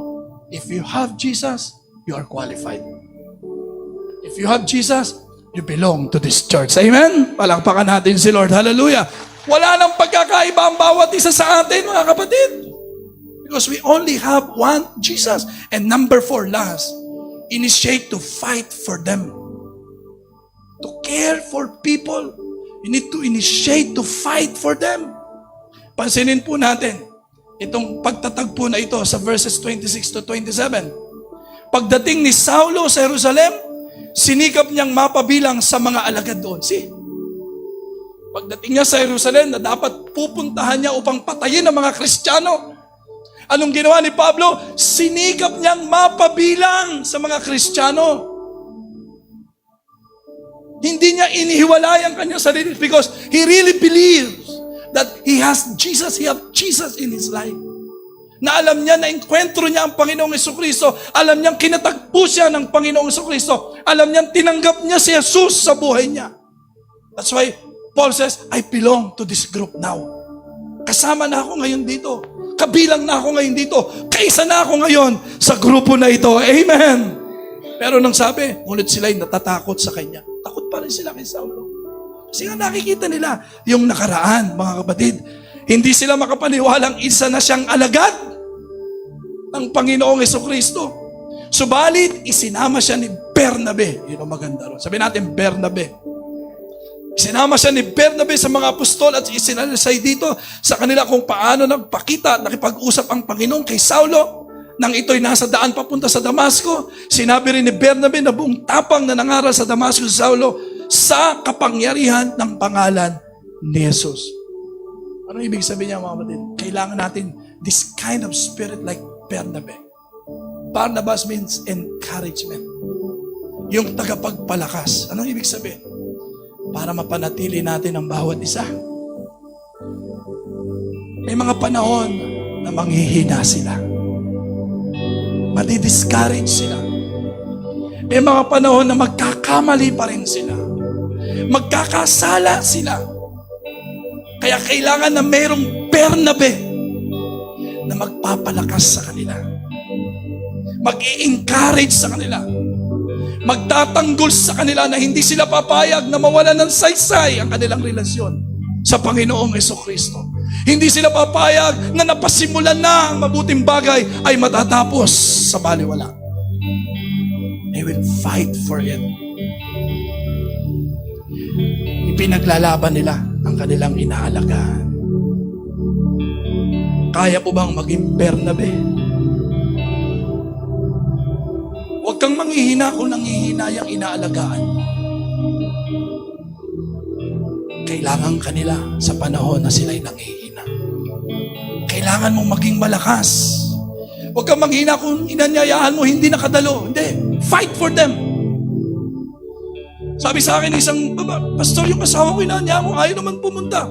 B: If you have Jesus, you are qualified. If you have Jesus, you belong to this church. Amen? Palakpakan natin si Lord. Hallelujah. Wala nang pagkakaiba ang bawat isa sa atin, mga kapatid. Because we only have one Jesus. And number 4, last, initiate to fight for them. To care for people. You need to initiate to fight for them. Pansinin po natin, itong pagtatagpo na ito sa verses 26 to 27. Pagdating ni Saulo sa Jerusalem, sinikap niyang mapabilang sa mga alagad doon. Pagdating niya sa Jerusalem na dapat pupuntahan niya upang patayin ang mga Kristiyano, anong ginawa ni Pablo? Sinikap niyang mapabilang sa mga Kristiyano. Hindi niya inihiwalay ang kanyang sarili because he really believes that he has Jesus in his life. Na alam niya, na enkwentro niya ang Panginoong Jesucristo. Alam niyang kinatagpo siya ng Panginoong Jesucristo. Alam niyang tinanggap niya si Jesus sa buhay niya. That's why Paul says, I belong to this group now. Kasama na ako ngayon dito. Kabilang na ako ngayon dito. Kaisa na ako ngayon sa grupo na ito. Amen. Pero nang sabi, ngunit sila'y natatakot sa kanya. Takot pa rin sila kay Saulo. Kasi nga nakikita nila yung nakaraan, mga kapatid. Hindi sila makapaniwalang isa na siyang alagad ng Panginoong Jesucristo. Subalit, isinama siya ni Bernabe. Yun ang maganda ron. Sabi natin, Bernabe. Isinama siya ni Bernabe sa mga apostol at isinalisay dito sa kanila kung paano nagpakita at nakipag-usap ang Panginoon kay Saulo. Nang ito'y nasa daan papunta sa Damasco, sinabi rin ni Bernabe na buong tapang na nangaral sa Damasco si Saulo sa kapangyarihan ng pangalan ni Jesus. Ano ibig sabihin niya, mga kapatid? Kailangan natin this kind of spirit like Bernabe. Barnabas means encouragement. Yung tagapagpalakas. Anong ibig sabihin? Para mapanatili natin ang bawat isa. May mga panahon na manghihina sila. Madi-discourage sila. May mga panahon na magkakamali pa rin sila. Magkakasala sila. Kaya kailangan na mayroong Bernabe na magpapalakas sa kanila. Mag-i-encourage sa kanila. Magtatanggol sa kanila na hindi sila papayag na mawalan ng saysay ang kanilang relasyon sa Panginoong Jesucristo. Hindi sila papayag na napasimulan na ang mabuting bagay ay matatapos sa baliwala. They will fight for it. Ipinaglalaban nila ang kanilang inaalagaan. Kaya po bang maging Bernabe? Huwag kang manghihina kung nanghihina yung inaalagaan. Kailangan kanila sa panahon na sila'y nanghihina. Kailangan mong maging malakas. Huwag kang manghihina kung inanyayahan mo hindi nakadalo. Hindi. Fight for them. Sabi sa akin isang, pastor, yung asawa ko inanya ako, ayaw naman pumunta.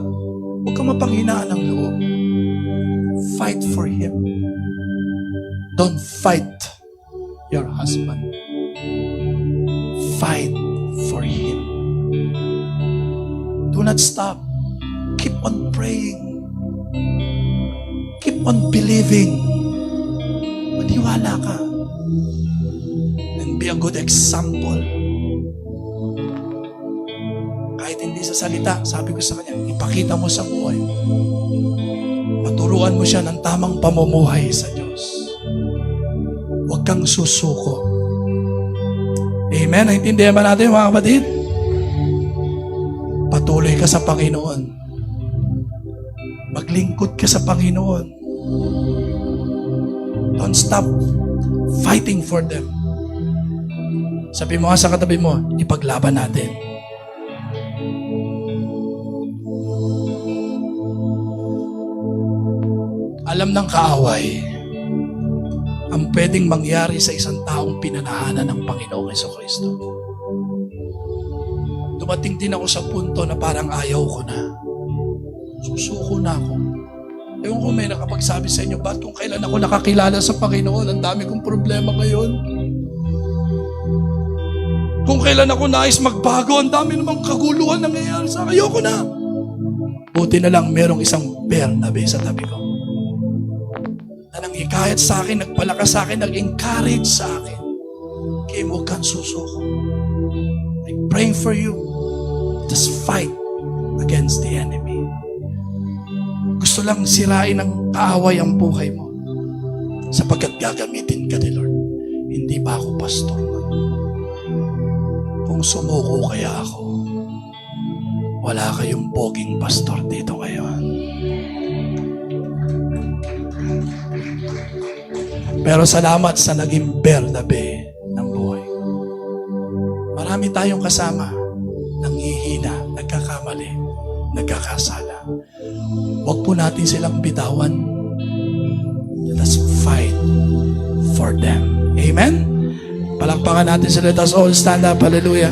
B: Huwag kang mapanghinaan ng loob. Fight for him. Don't fight your husband. Fight for him. Do not stop. Keep on praying. Keep on believing. Maniwala ka. And be a good example. Kahit hindi sa salita, sabi ko sa kanya, ipakita mo sa buhay. Maturuan mo siya ng tamang pamumuhay sa Diyos. Huwag kang susuko. Amen? Naintindihan ba natin mga kapatid? Patuloy ka sa Panginoon. Maglingkod ka sa Panginoon. Don't stop fighting for them. Sabi mo nga sa katabi mo, ipaglaban natin. Alam ng kaaway ang pwedeng mangyari sa isang taong pinanahanan ng Panginoong Jesucristo. Dumating din ako sa punto na parang ayaw ko na. Susuko na ako. Ewan ko may nakapagsabi sa inyo, ba't kung kailan ako nakakilala sa Panginoon, ang dami kong problema ngayon. Kung kailan ako nais magbago, ang dami namang kaguluhan nangyayari sa akin. Ayoko na. Buti na lang merong isang Bernabe sa tabi ko. Na nanghikayat sa akin, nagpalakas sa akin, nag-encourage sa akin. Kim, huwag kang susuko. I'm praying for you. Just fight against the enemy. Gusto lang sirain ng kaaway ang buhay mo. Sapagkat gagamitin ka ni Lord. Hindi ba ako pastor? Kung sumuko kaya ako, wala kayong poging pastor dito ngayon. Pero salamat sa naging Bernabe ng buhay. Marami tayong kasama, nanghihina, nagkakamali, nagkakasala. Huwag po natin silang bitawan. Let us fight for them. Amen? Palakpakan natin sila. Let us all stand up. Hallelujah.